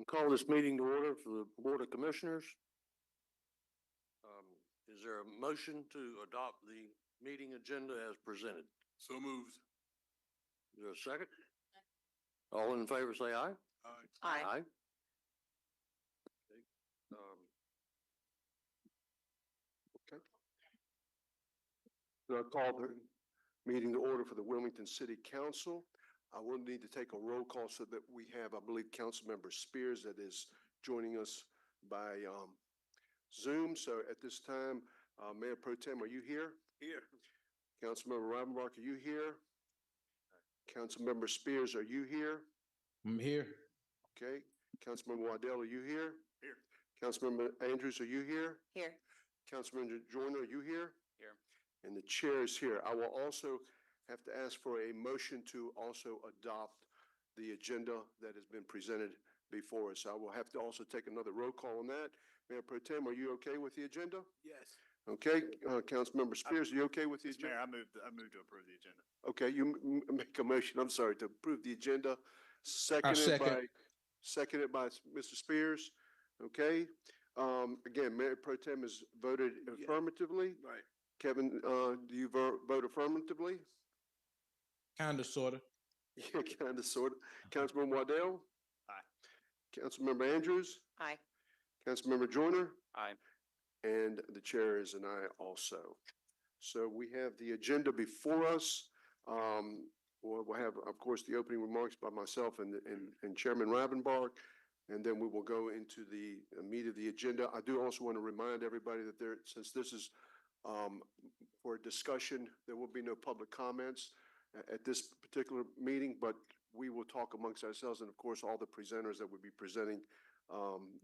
Call this meeting to order for the Board of Commissioners. Is there a motion to adopt the meeting agenda as presented? So moved. Is there a second? All in favor, say aye. Aye. Aye. Okay. Okay. So I call the meeting to order for the Wilmington City Council. I will need to take a roll call so that we have, I believe, Councilmember Spears that is joining us by Zoom. So at this time, Mayor Pro Tem, are you here? Here. Councilmember Rivenbark, are you here? Councilmember Spears, are you here? I'm here. Okay. Councilmember Waddell, are you here? Here. Councilmember Andrews, are you here? Here. Councilmember Joyner, are you here? Here. And the chair is here. I will also have to ask for a motion to also adopt the agenda that has been presented before us. I will have to also take another roll call on that. Mayor Pro Tem, are you okay with the agenda? Yes. Okay, Councilmember Spears, are you okay with the Mr. Mayor, agenda? I moved to approve the agenda. Okay, you make a motion, I'm sorry, to approve the agenda. Second. Seconded by Mr. Spears. Okay, again, Mayor Pro Tem has voted affirmatively. Right. Kevin, do you vote affirmatively? Kind of, sort of. Yeah, kind of, sort of. Councilmember Waddell? Aye. Councilmember Andrews? Aye. Councilmember Joyner? Aye. And the chair is an aye also. So we have the agenda before us. We'll have, of course, the opening remarks by myself and Chairman Rivenbark. And then we will go into the meat of the agenda. I do also want to remind everybody that there, since this is for a discussion, there will be no public comments at this particular meeting, but we will talk amongst ourselves and of course, all the presenters that will be presenting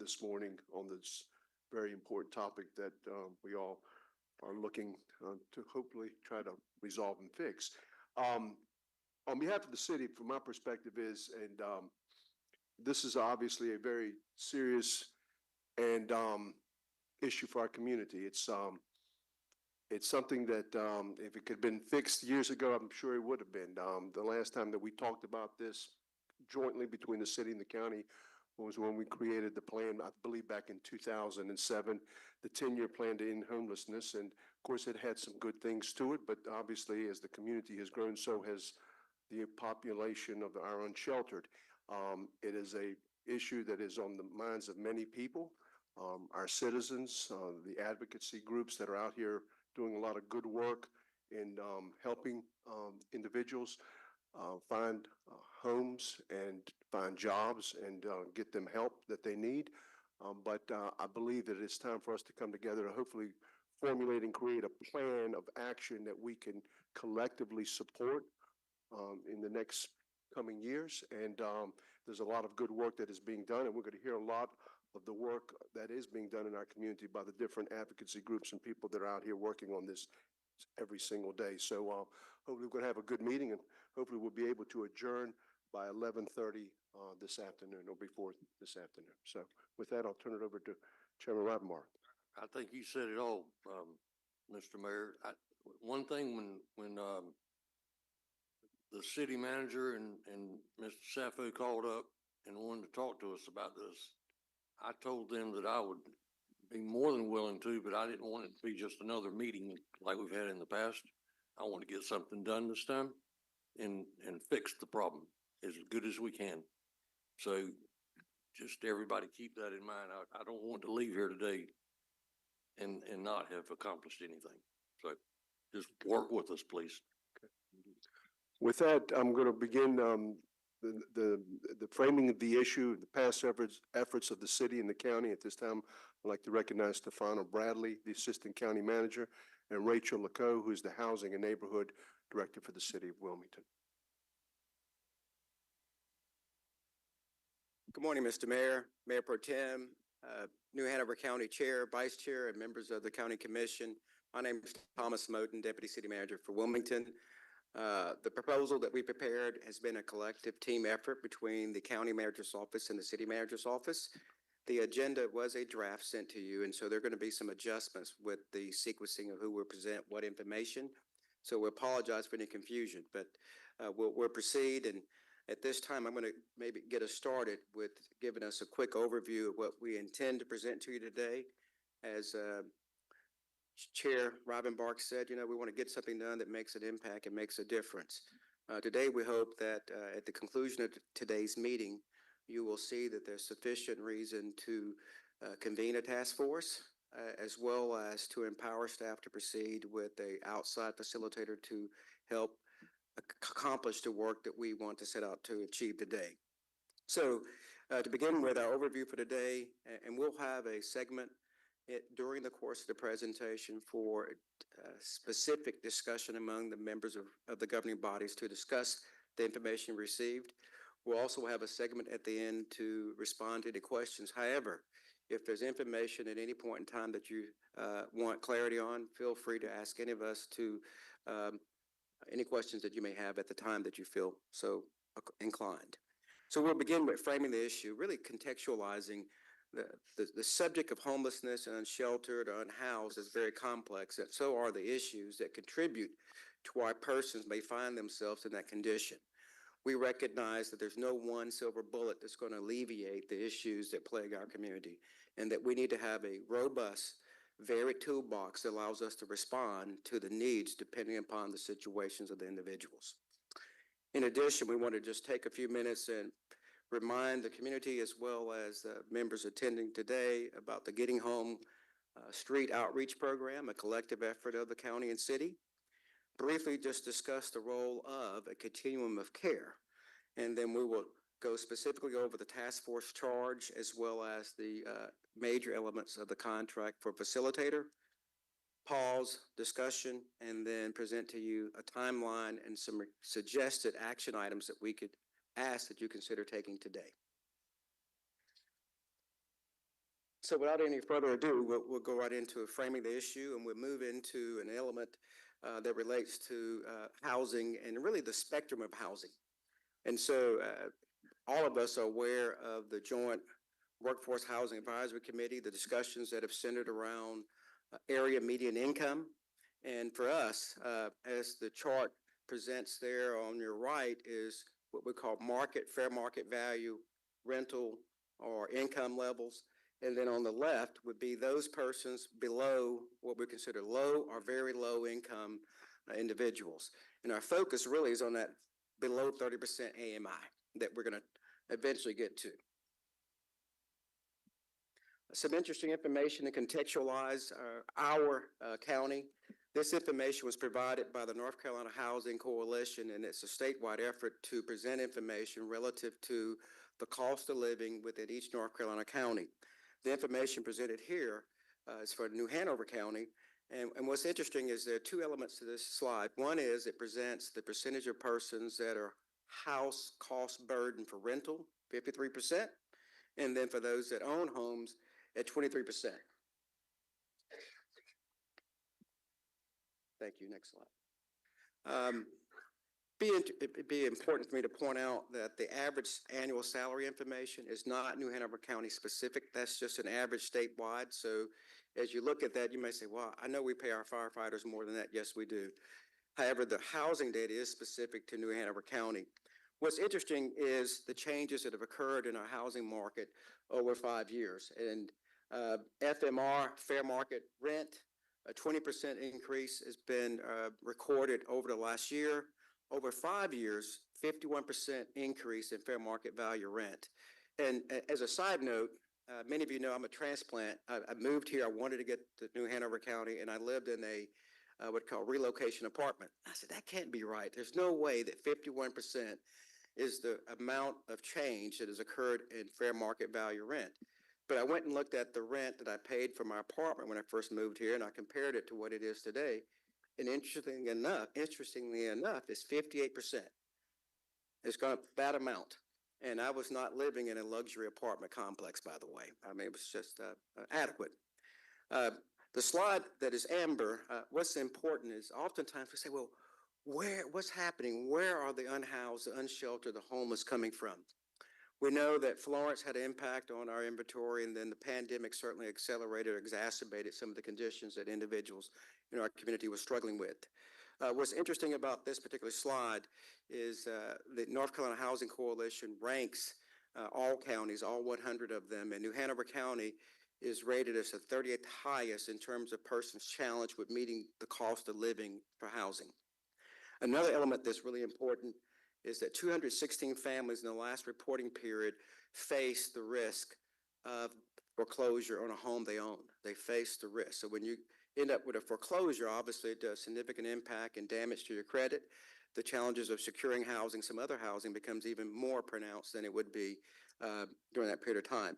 this morning on this very important topic that we all are looking to hopefully try to resolve and fix. On behalf of the city, from my perspective is, and this is obviously a very serious and issue for our community. It's something that if it could have been fixed years ago, I'm sure it would have been. The last time that we talked about this jointly between the city and the county was when we created the plan, I believe back in 2007, the 10-year plan to end homelessness. And of course, it had some good things to it, but obviously as the community has grown, so has the population of our unsheltered. It is a issue that is on the minds of many people, our citizens, the advocacy groups that are out here doing a lot of good work in helping individuals find homes and find jobs and get them help that they need. But I believe that it's time for us to come together and hopefully formulate and create a plan of action that we can collectively support in the next coming years. And there's a lot of good work that is being done, and we're going to hear a lot of the work that is being done in our community by the different advocacy groups and people that are out here working on this every single day. So hopefully we're going to have a good meeting, and hopefully we'll be able to adjourn by 11:30 this afternoon or before this afternoon. So with that, I'll turn it over to Chairman Rivenbark. I think you said it all, Mr. Mayor. One thing when the city manager and Mr. Sappho called up and wanted to talk to us about this, I told them that I would be more than willing to, but I didn't want it to be just another meeting like we've had in the past. I want to get something done this time and fix the problem as good as we can. So just everybody keep that in mind. I don't want to leave here today and not have accomplished anything. So just work with us, please. Okay. With that, I'm going to begin the framing of the issue, the past efforts of the city and the county. At this time, I'd like to recognize Stefano Bradley, the Assistant County Manager, and Rachel Laco, who is the Housing and Neighborhood Director for the City of Wilmington. Good morning, Mr. Mayor, Mayor Pro Tem, New Hanover County Chair, Vice Chair, and members of the County Commission. My name is Thomas Moten, Deputy City Manager for Wilmington. The proposal that we prepared has been a collective team effort between the County Manager's Office and the City Manager's Office. The agenda was a draft sent to you, and so there are going to be some adjustments with the sequencing of who will present what information. So we apologize for any confusion, but we'll proceed. And At this time, I'm going to maybe get us started with giving us a quick overview of what we intend to present to you today. As Chair Robin Bark said, we want to get something done that makes an impact and makes a difference. Today, we hope that at the conclusion of today's meeting, you will see that there's sufficient reason to convene a task force, as well as to empower staff to proceed with an outside facilitator to help accomplish the work that we want to set out to achieve today. So to begin with our overview for today, and we'll have a segment during the course of the presentation for specific discussion among the members of the governing bodies to discuss the information received. We'll also have a segment at the end to respond to the questions. However, if there's information at any point in time that you want clarity on, feel free to ask any of us to any questions that you may have at the time that you feel so inclined. So we'll begin with framing the issue, really contextualizing the subject of homelessness and unsheltered or unhoused is very complex, and so are the issues that contribute to why persons may find themselves in that condition. We recognize that there's no one silver bullet that's going to alleviate the issues that plague our community, and that we need to have a robust, varied toolbox that allows us to respond to the needs depending upon the situations of the individuals. In addition, we want to just take a few minutes and remind the community as well as members attending today about the Getting Home Street Outreach Program, a collective effort of the county and city. Briefly just discuss the role of a continuum of care, and then we will go specifically over the task force charge as well as the major elements of the contract for facilitator, pause, discussion, and then present to you a timeline and some suggested action items that we could ask that you consider taking today. So without any further ado, we'll go right into framing the issue, and we'll move into an element that relates to housing and really the spectrum of housing. And so all of us are aware of the Joint Workforce Housing Advisory Committee, the discussions that have centered around area median income. And for us, as the chart presents there on your right, is what we call fair market value, rental or income levels. And then on the left would be those persons below what we consider low or very low income individuals. And our focus really is on that below 30% AMI that we're going to eventually get to. Some interesting information to contextualize our county. This information was provided by the North Carolina Housing Coalition, and it's a statewide effort to present information relative to the cost of living within each North Carolina county. The information presented here is for New Hanover County, and what's interesting is there are two elements to this slide. One is it presents the percentage of persons that are house cost burden for rental, 53%, and then for those that own homes at 23%. Thank you. Next slide. It'd be important for me to point out that the average annual salary information is not New Hanover County specific. That's just an average statewide. So as you look at that, you may say, well, I know we pay our firefighters more than that. Yes, we do. However, the housing data is specific to New Hanover County. What's interesting is the changes that have occurred in our housing market over 5 years. And FMR, fair market rent, a 20% increase has been recorded over the last year. Over 5 years, 51% increase in fair market value rent. And as a side note, many of you know I'm a transplant. I moved here. I wanted to get to New Hanover County, and I lived in a what's called relocation apartment. I said, that can't be right. There's no way that 51% is the amount of change that has occurred in fair market value rent. But I went and looked at the rent that I paid for my apartment when I first moved here, and I compared it to what it is today. And interestingly enough, it's 58%. It's gone up that amount. And I was not living in a luxury apartment complex, by the way. I mean, it was just adequate. The slide that is amber, what's important is oftentimes we say, well, what's happening? Where are the unhoused, the unsheltered, the homeless coming from? We know that Florence had an impact on our inventory, and then the pandemic certainly accelerated or exacerbated some of the conditions that individuals in our community were struggling with. What's interesting about this particular slide is the North Carolina Housing Coalition ranks all counties, all 100 of them, and New Hanover County is rated as the 30th highest in terms of persons challenged with meeting the cost of living for housing. Another element that's really important is that 216 families in the last reporting period face the risk of foreclosure on a home they own. They face the risk. So when you end up with a foreclosure, obviously it does significant impact and damage to your credit. The challenges of securing housing, some other housing, becomes even more pronounced than it would be during that period of time.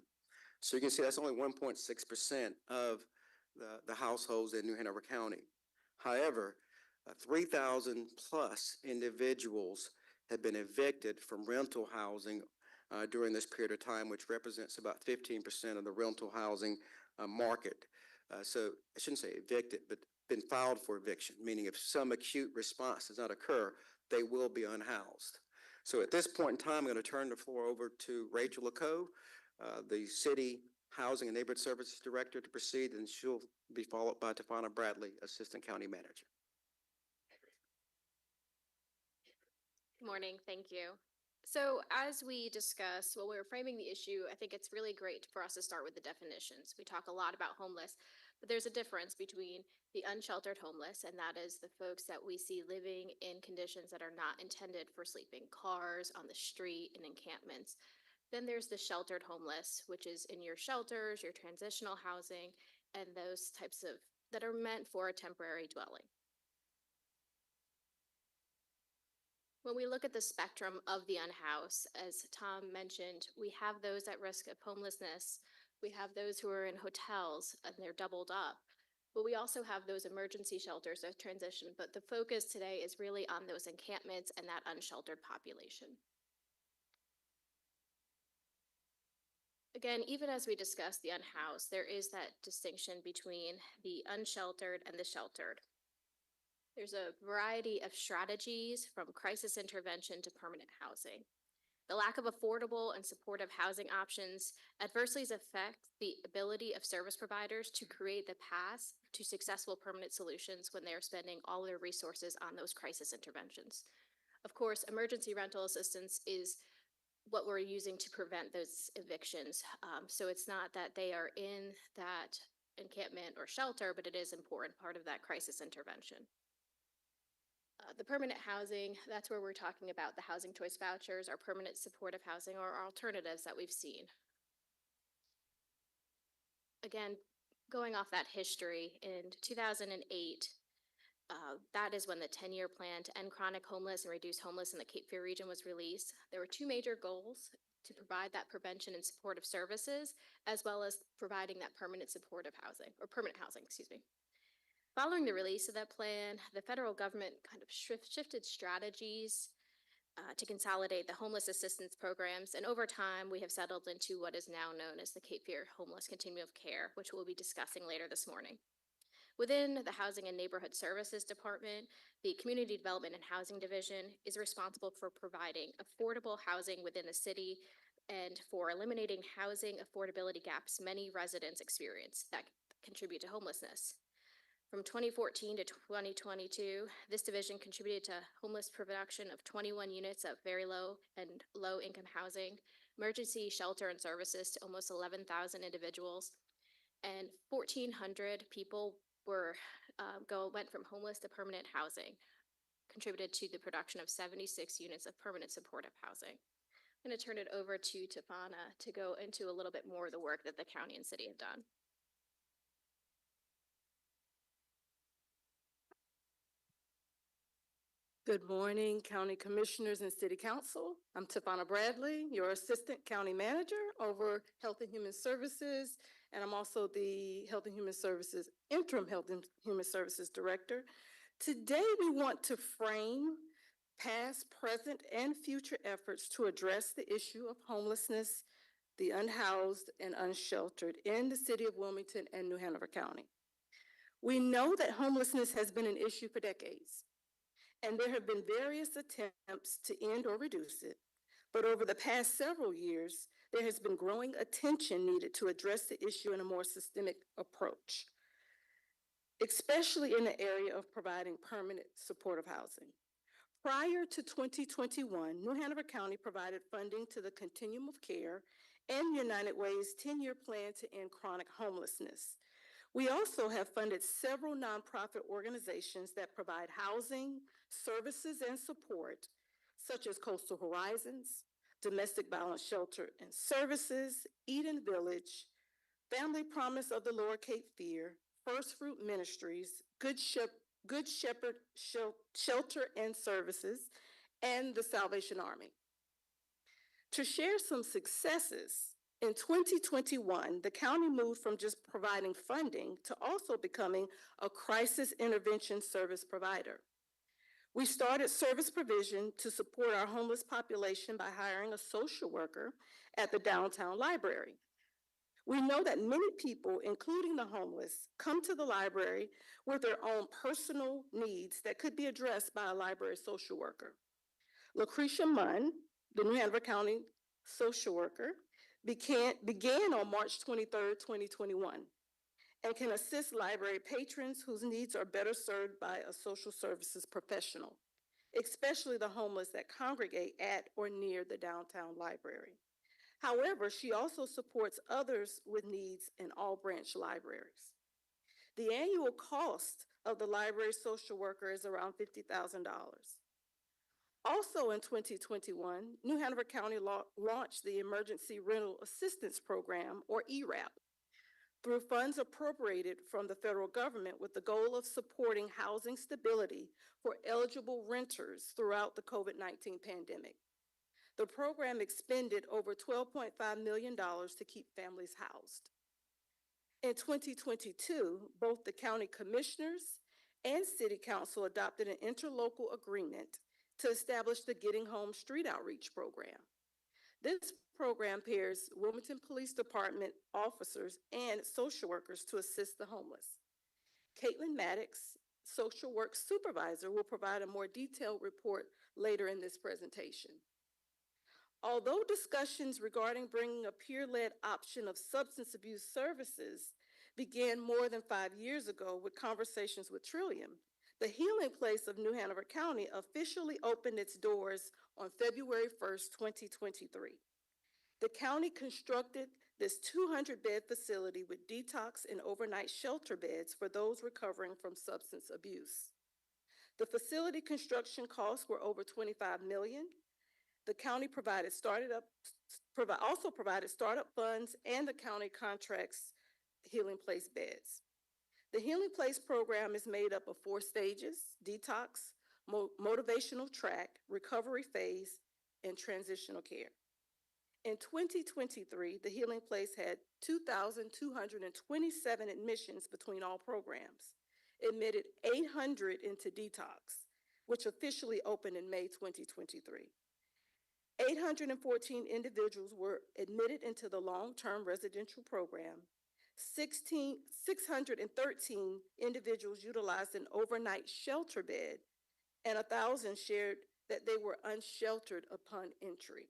So you can see that's only 1.6% of the households in New Hanover County. However, 3,000 plus individuals have been evicted from rental housing during this period of time, which represents about 15% of the rental housing market. So I shouldn't say evicted, but been filed for eviction, meaning if some acute response does not occur, they will be unhoused. So at this point in time, I'm going to turn the floor over to Rachel LaCoe, the City Housing and Neighborhood Services Director, to proceed, and she'll be followed by Tafana Bradley, Assistant County Manager. Good morning, thank you. So as we discussed, while we were framing the issue, I think it's really great for us to start with the definitions. We talk a lot about homeless, but there's a difference between the unsheltered homeless, and that is the folks that we see living in conditions that are not intended for sleeping, cars, on the street, and encampments. Then there's the sheltered homeless, which is in your shelters, your transitional housing, and those types of that are meant for a temporary dwelling. When we look at the spectrum of the unhoused, as Tom mentioned, we have those at risk of homelessness. We have those who are in hotels and they're doubled up. But we also have those emergency shelters that transition. But the focus today is really on those encampments and that unsheltered population. Again, even as we discuss the unhoused, there is that distinction between the unsheltered and the sheltered. There's a variety of strategies from crisis intervention to permanent housing. The lack of affordable and supportive housing options adversely affects the ability of service providers to create the paths to successful permanent solutions when they're spending all their resources on those crisis interventions. Of course, emergency rental assistance is what we're using to prevent those evictions. So it's not that they are in that encampment or shelter, but it is an important part of that crisis intervention. The permanent housing, that's where we're talking about the housing choice vouchers, our permanent supportive housing, or alternatives that we've seen. Again, going off that history, in 2008, that is when the 10-year plan to end chronic homeless and reduce homeless in the Cape Fear region was released. There were two major goals: to provide that prevention and supportive services, as well as providing that permanent supportive housing, or permanent housing, excuse me. Following the release of that plan, the federal government kind of shifted strategies to consolidate the homeless assistance programs, and over time, we have settled into what is now known as the Cape Fear Homeless Continuum of Care, which we'll be discussing later this morning. Within the Housing and Neighborhood Services Department, the Community Development and Housing Division is responsible for providing affordable housing within the city and for eliminating housing affordability gaps many residents experience that contribute to homelessness. From 2014 to 2022, this division contributed to homeless production of 21 units of very low and low income housing, emergency shelter and services to almost 11,000 individuals, and 1,400 people went from homeless to permanent housing, contributed to the production of 76 units of permanent supportive housing. I'm going to turn it over to Tafana to go into a little bit more of the work that the county and city have done. Good morning, County Commissioners and City Council. I'm Tafana Bradley, your Assistant County Manager over Health and Human Services, and I'm also the Health and Human Services, Interim Health and Human Services Director. Today, we want to frame past, present, and future efforts to address the issue of homelessness, the unhoused and unsheltered in the city of Wilmington and New Hanover County. We know that homelessness has been an issue for decades, and there have been various attempts to end or reduce it. But over the past several years, there has been growing attention needed to address the issue in a more systemic approach. especially in the area of providing permanent supportive housing. Prior to 2021, New Hanover County provided funding to the Continuum of Care and United Way's 10-year plan to end chronic homelessness. We also have funded several nonprofit organizations that provide housing, services, and support, such as Coastal Horizons, Domestic Violence Shelter and Services, Eden Village, Family Promise of the Lower Cape Fear, First Fruit Ministries, Good Shepherd Shelter and Services, and the Salvation Army. To share some successes, in 2021, the county moved from just providing funding to also becoming a crisis intervention service provider. We started service provision to support our homeless population by hiring a social worker at the downtown library. We know that many people, including the homeless, come to the library with their own personal needs that could be addressed by a library social worker. Lucretia Munn, the New Hanover County social worker, began on March 23rd, 2021, and can assist library patrons whose needs are better served by a social services professional, especially the homeless that congregate at or near the downtown library. However, she also supports others with needs in all branch libraries. The annual cost of the library social worker is around $50,000. Also in 2021, New Hanover County launched the Emergency Rental Assistance Program, or ERAP, through funds appropriated from the federal government with the goal of supporting housing stability for eligible renters throughout the COVID-19 pandemic. The program expended over $12.5 million to keep families housed. In 2022, both the county commissioners and city council adopted an interlocal agreement to establish the Getting Home Street Outreach Program. This program pairs Wilmington Police Department officers and social workers to assist the homeless. Caitlin Maddox, social work supervisor, will provide a more detailed report later in this presentation. Although discussions regarding bringing a peer-led option of substance abuse services began more than 5 years ago with conversations with Trillium, the Healing Place of New Hanover County officially opened its doors on February 1st, 2023. The county constructed this 200-bed facility with detox and overnight shelter beds for those recovering from substance abuse. The facility construction costs were over $25 million. The county also provided startup funds, and the county contracts Healing Place beds. The Healing Place program is made up of 4 stages: detox, motivational track, recovery phase, and transitional care. In 2023, the Healing Place had 2,227 admissions between all programs, admitted 800 into detox, which officially opened in May 2023. 814 individuals were admitted into the long-term residential program. 613 individuals utilized an overnight shelter bed, and 1,000 shared that they were unsheltered upon entry.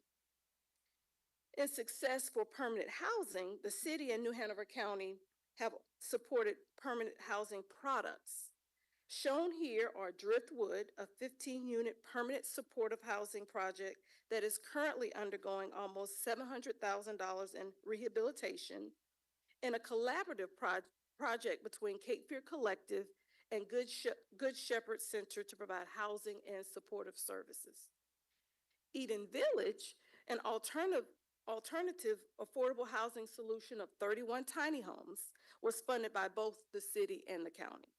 In success for permanent housing, the city and New Hanover County have supported permanent housing products. Shown here are Driftwood, a 15-unit permanent supportive housing project that is currently undergoing almost $700,000 in rehabilitation, and a collaborative project between Cape Fear Collective and Good Shepherd Center to provide housing and supportive services. Eden Village, an alternative affordable housing solution of 31 tiny homes, was funded by both the city and the county.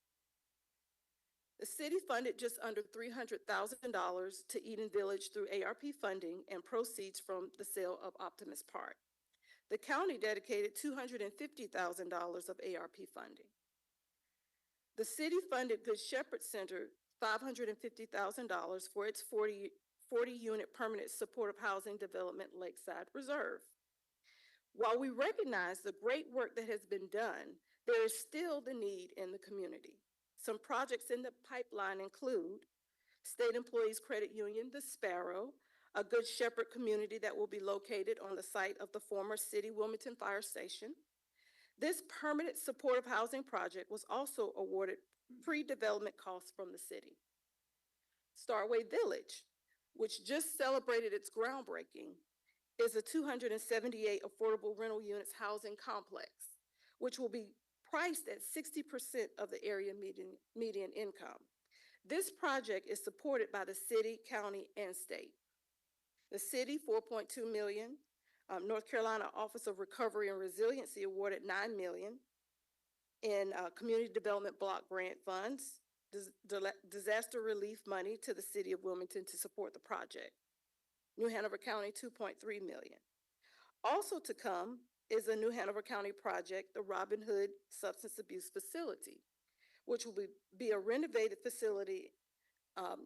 The city funded just under $300,000 to Eden Village through ARP funding and proceeds from the sale of Optimus Park. The county dedicated $250,000 of ARP funding. The city funded Good Shepherd Center $550,000 for its 40-unit permanent supportive housing development, Lakeside Reserve. While we recognize the great work that has been done, there is still the need in the community. Some projects in the pipeline include State Employees Credit Union, the Sparrow, a Good Shepherd community that will be located on the site of the former City Wilmington Fire Station, This permanent supportive housing project was also awarded pre-development costs from the city. Starway Village, which just celebrated its groundbreaking, is a 278 affordable rental units housing complex, which will be priced at 60% of the area median income. This project is supported by the city, county, and state. The city, 4.2 million. North Carolina Office of Recovery and Resiliency awarded 9 million in community development block grant funds, disaster relief money to the city of Wilmington to support the project. New Hanover County, 2.3 million. Also to come is a New Hanover County project, the Robin Hood Substance Abuse Facility, which will be a renovated facility,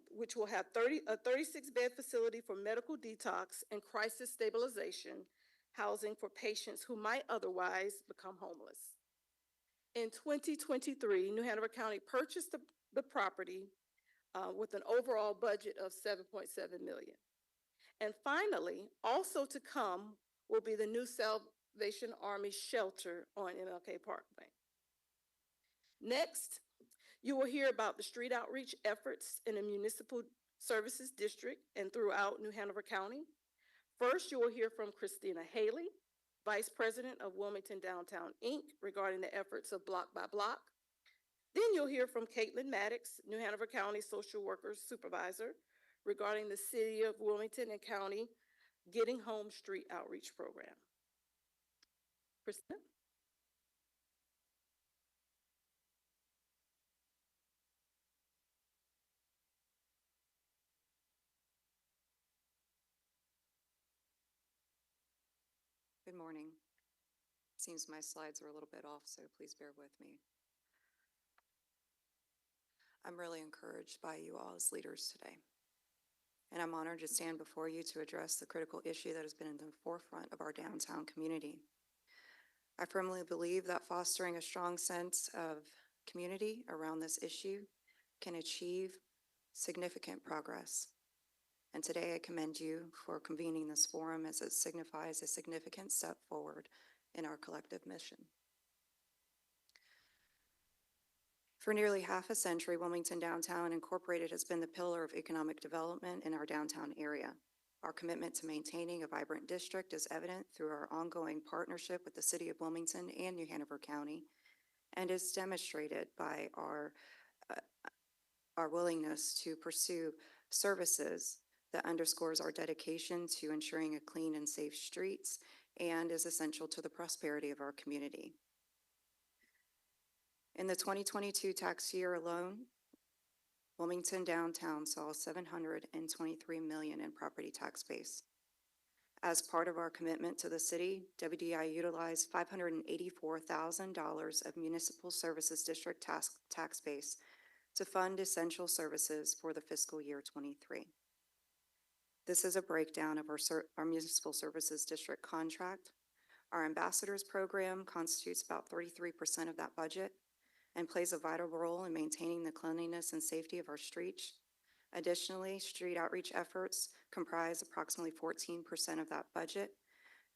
which will have a 36-bed facility for medical detox and crisis stabilization housing for patients who might otherwise become homeless. In 2023, New Hanover County purchased the property with an overall budget of $7.7 million. And finally, also to come will be the new Salvation Army shelter on MLK Parkway. Next, you will hear about the street outreach efforts in the municipal services district and throughout New Hanover County. First, you will hear from Christina Haley, Vice President of Wilmington Downtown, Inc., regarding the efforts of Block by Block. Then you'll hear from Caitlin Maddox, New Hanover County Social Workers Supervisor, regarding the City of Wilmington and County Getting Home Street Outreach Program. Christina? Good morning. Seems my slides are a little bit off, so please bear with me. I'm really encouraged by you all as leaders today, and I'm honored to stand before you to address the critical issue that has been in the forefront of our downtown community. I firmly believe that fostering a strong sense of community around this issue can achieve significant progress. And today I commend you for convening this forum as it signifies a significant step forward in our collective mission. For nearly half a century, Wilmington Downtown Incorporated has been the pillar of economic development in our downtown area. Our commitment to maintaining a vibrant district is evident through our ongoing partnership with the City of Wilmington and New Hanover County, and is demonstrated by our willingness to pursue services that underscores our dedication to ensuring a clean and safe streets and is essential to the prosperity of our community. In the 2022 tax year alone, Wilmington Downtown saw $723 million in property tax base. As part of our commitment to the city, WDI utilized $584,000 of municipal services district tax base to fund essential services for the fiscal year 23. This is a breakdown of our municipal services district contract. Our ambassadors program constitutes about 33% of that budget and plays a vital role in maintaining the cleanliness and safety of our streets. Additionally, street outreach efforts comprise approximately 14% of that budget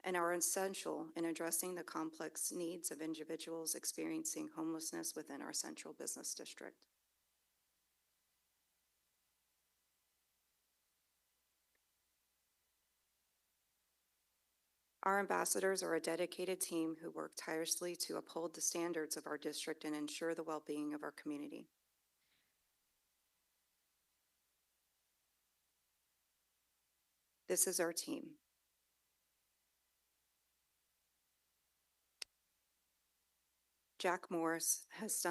and are essential in addressing the complex needs of individuals experiencing homelessness within our central business district. Our ambassadors are a dedicated team who work tirelessly to uphold the standards of our district and ensure the well-being of our community. This is our team. Jack Morris has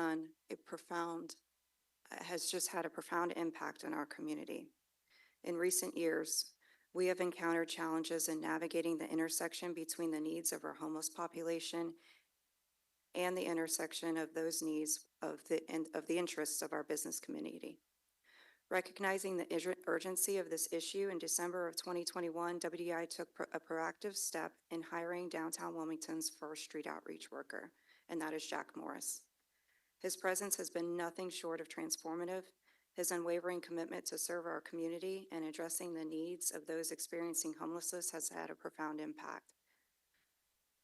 just had a profound impact on our community. In recent years, we have encountered challenges in navigating the intersection between the needs of our homeless population and the intersection of those needs of the interests of our business community. Recognizing the urgency of this issue, in December of 2021, WDI took a proactive step in hiring downtown Wilmington's first street outreach worker, and that is Jack Morris. His presence has been nothing short of transformative. His unwavering commitment to serve our community and addressing the needs of those experiencing homelessness has had a profound impact.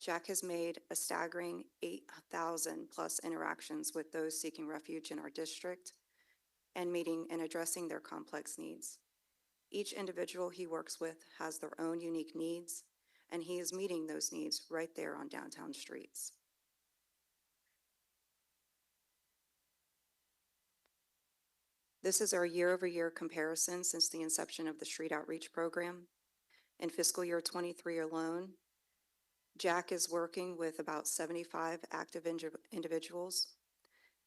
Jack has made a staggering 8,000 plus interactions with those seeking refuge in our district and meeting and addressing their complex needs. Each individual he works with has their own unique needs, and he is meeting those needs right there on downtown streets. This is our year-over-year comparison since the inception of the Street Outreach Program. In fiscal year '23 alone, Jack is working with about 75 active individuals.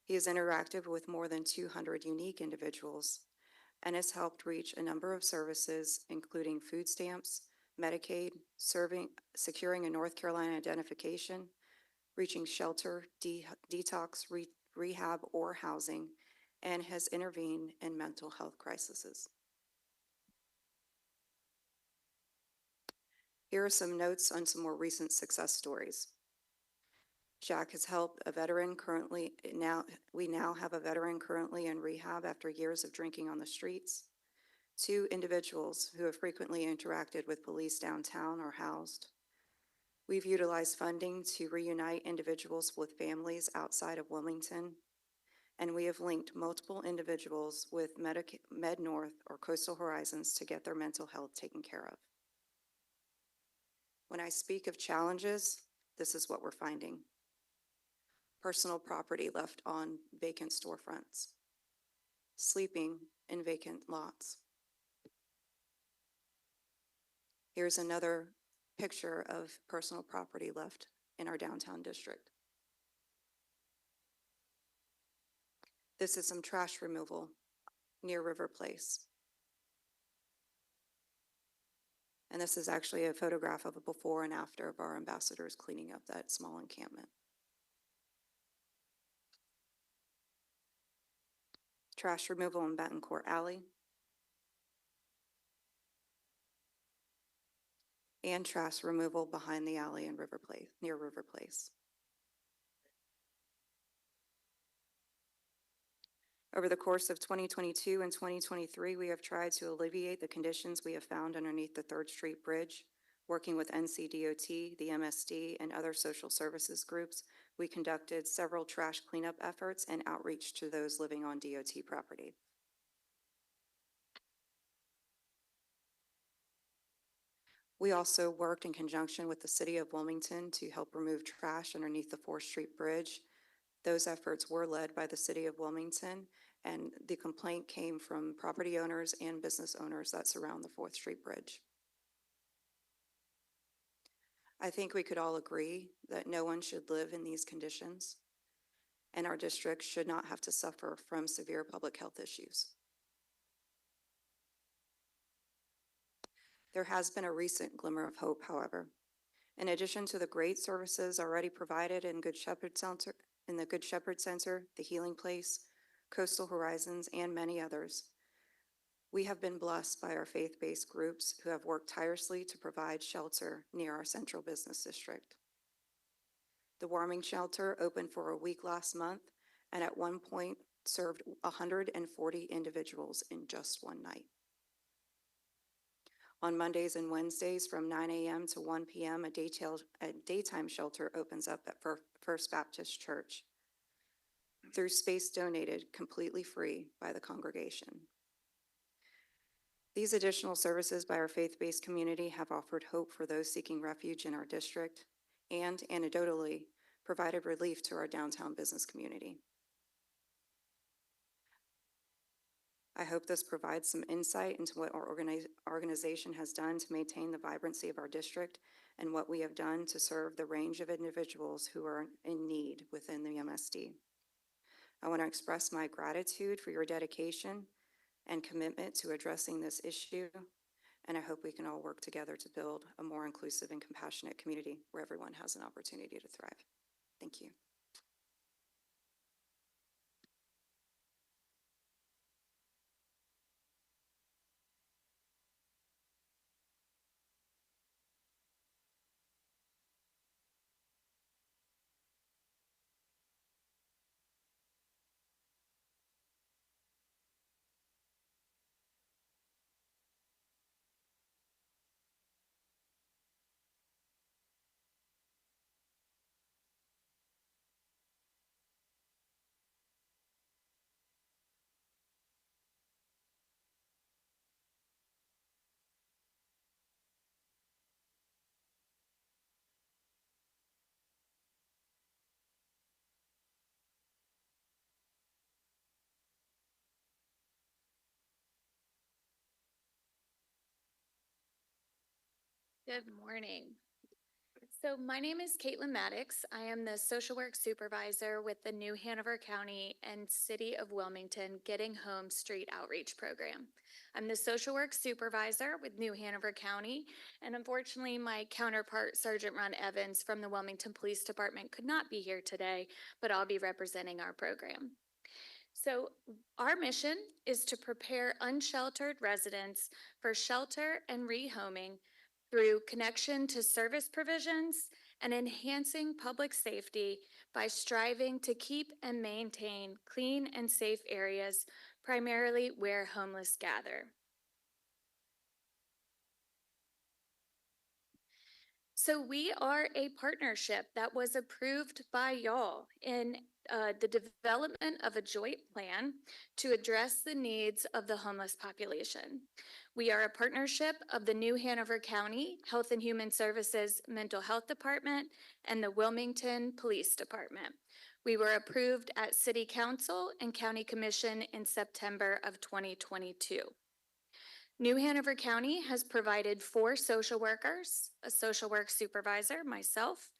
He has interacted with more than 200 unique individuals and has helped reach a number of services, including food stamps, Medicaid, securing a North Carolina identification, reaching shelter, detox, rehab, or housing, and has intervened in mental health crises. Here are some notes on some more recent success stories. Jack has helped a veteran we now have a veteran currently in rehab after years of drinking on the streets. 2 individuals who have frequently interacted with police downtown are housed. We've utilized funding to reunite individuals with families outside of Wilmington, and we have linked multiple individuals with Med North or Coastal Horizons to get their mental health taken care of. When I speak of challenges, this is what we're finding. Personal property left on vacant storefronts, sleeping in vacant lots. Here's another picture of personal property left in our downtown district. This is some trash removal near River Place. And this is actually a photograph of a before and after of our ambassadors cleaning up that small encampment. Trash removal in Betancourt Alley. And trash removal behind the alley in River Place, near River Place. Over the course of 2022 and 2023, we have tried to alleviate the conditions we have found underneath the 3rd Street Bridge. Working with NCDOT, the MSD, and other social services groups, we conducted several trash cleanup efforts and outreach to those living on DOT property. We also worked in conjunction with the City of Wilmington to help remove trash underneath the 4th Street Bridge. Those efforts were led by the City of Wilmington, and the complaint came from property owners and business owners that surround the 4th Street Bridge. I think we could all agree that no one should live in these conditions, and our district should not have to suffer from severe public health issues. There has been a recent glimmer of hope, however. In addition to the great services already provided in the Good Shepherd Center, the Healing Place, Coastal Horizons, and many others, we have been blessed by our faith-based groups who have worked tirelessly to provide shelter near our central business district. The warming shelter opened for a week last month and at one point served 140 individuals in just one night. On Mondays and Wednesdays from 9 a.m. to 1 p.m., a daytime shelter opens up at First Baptist Church through space donated completely free by the congregation. These additional services by our faith-based community have offered hope for those seeking refuge in our district and, anecdotally, provided relief to our downtown business community. I hope this provides some insight into what our organization has done to maintain the vibrancy of our district and what we have done to serve the range of individuals who are in need within the MSD. I want to express my gratitude for your dedication and commitment to addressing this issue, and I hope we can all work together to build a more inclusive and compassionate community where everyone has an opportunity to thrive. Thank you. Good morning. So my name is Caitlin Maddox. I am the social work supervisor with the New Hanover County and City of Wilmington Getting Home Street Outreach Program. I'm the social work supervisor with New Hanover County, and unfortunately, my counterpart, Sergeant Ron Evans from the Wilmington Police Department, could not be here today, but I'll be representing our program. So our mission is to prepare unsheltered residents for shelter and rehoming through connection to service provisions and enhancing public safety by striving to keep and maintain clean and safe areas, primarily where homeless gather. So we are a partnership that was approved by y'all in the development of a joint plan to address the needs of the homeless population. We are a partnership of the New Hanover County Health and Human Services Mental Health Department and the Wilmington Police Department. We were approved at City Council and County Commission in September of 2022. New Hanover County has provided 4 social workers, a social work supervisor, myself,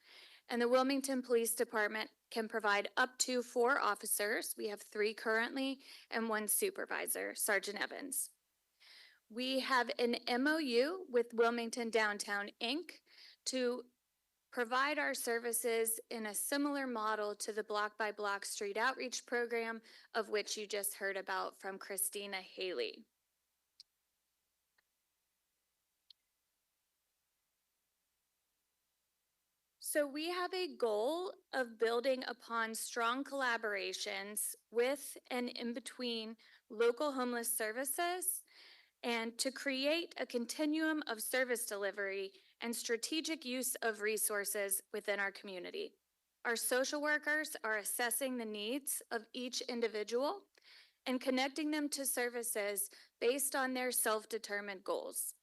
and the Wilmington Police Department can provide up to 4 officers. We have 3 currently and 1 supervisor, Sergeant Evans. We have an MOU with Wilmington Downtown Inc. to provide our services in a similar model to the Block by Block Street Outreach Program, of which you just heard about from Christina Haley. So we have a goal of building upon strong collaborations with and in between local homeless services and to create a continuum of service delivery and strategic use of resources within our community. Our social workers are assessing the needs of each individual and connecting them to services based on their self-determined goals.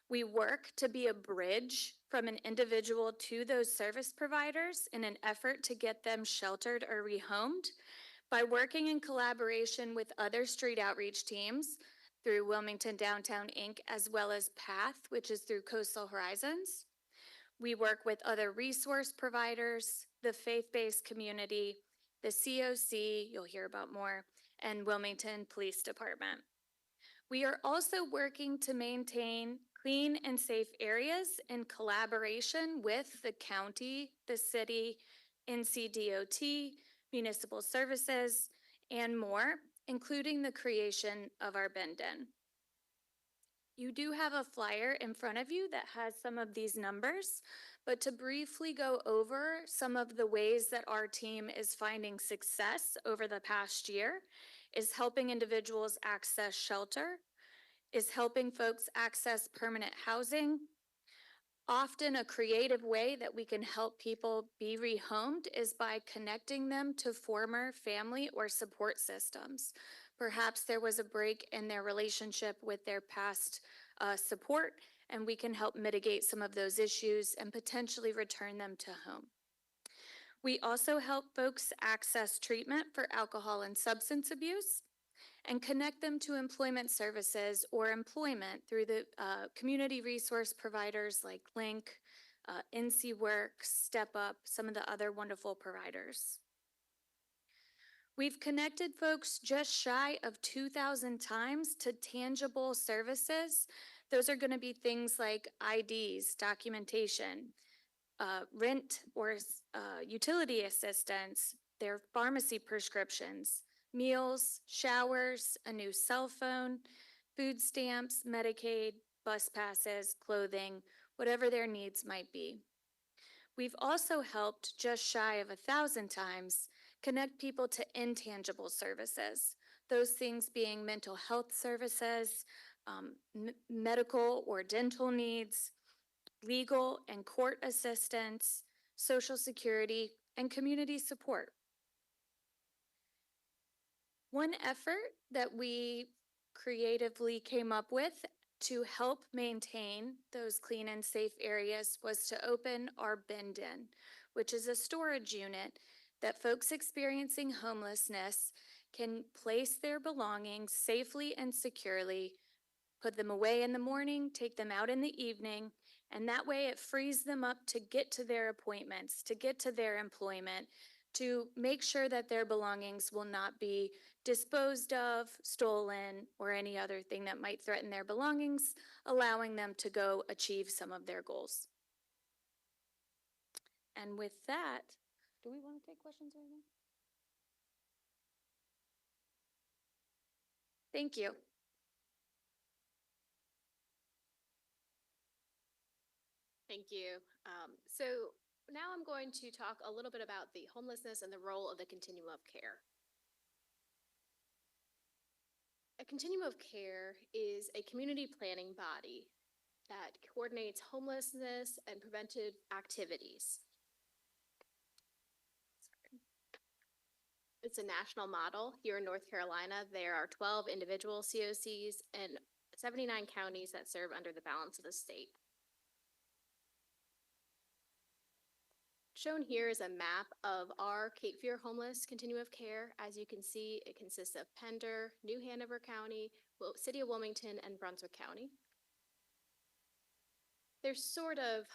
We work to be a bridge from an individual to those service providers in an effort to get them sheltered or rehomed by working in collaboration with other street outreach teams through Wilmington Downtown Inc., as well as PATH, which is through Coastal Horizons. We work with other resource providers, the faith-based community, the COC, you'll hear about more, and Wilmington Police Department. We are also working to maintain clean and safe areas in collaboration with the county, the city, NCDOT, municipal services, and more, including the creation of our bin-den. You do have a flyer in front of you that has some of these numbers, but to briefly go over some of the ways that our team is finding success over the past year is helping individuals access shelter, is helping folks access permanent housing. Often a creative way that we can help people be rehomed is by connecting them to former family or support systems. Perhaps there was a break in their relationship with their past support, and we can help mitigate some of those issues and potentially return them to home. We also help folks access treatment for alcohol and substance abuse and connect them to employment services or employment through the community resource providers like Link, NC Works, Step Up, some of the other wonderful providers. We've connected folks just shy of 2,000 times to tangible services. Those are going to be things like IDs, documentation, rent or utility assistance, their pharmacy prescriptions, meals, showers, a new cell phone, food stamps, Medicaid, bus passes, clothing, whatever their needs might be. We've also helped just shy of 1,000 times connect people to intangible services, those things being mental health services, medical or dental needs, legal and court assistance, Social Security, and community support. One effort that we creatively came up with to help maintain those clean and safe areas was to open our bin-den, which is a storage unit that folks experiencing homelessness can place their belongings safely and securely, put them away in the morning, take them out in the evening, And that way it frees them up to get to their appointments, to get to their employment, to make sure that their belongings will not be disposed of, stolen, or any other thing that might threaten their belongings, allowing them to go achieve some of their goals. And with that, do we want to take questions or anything? Thank you. Thank you. So now I'm going to talk a little bit about the homelessness and the role of the continuum of care. A continuum of care is a community planning body that coordinates homelessness and preventive activities. It's a national model. Here in North Carolina, there are 12 individual COCs and 79 counties that serve under the balance of the state. Shown here is a map of our Cape Fear homeless continuum of care. As you can see, it consists of Pender, New Hanover County, City of Wilmington, and Brunswick County. There's sort of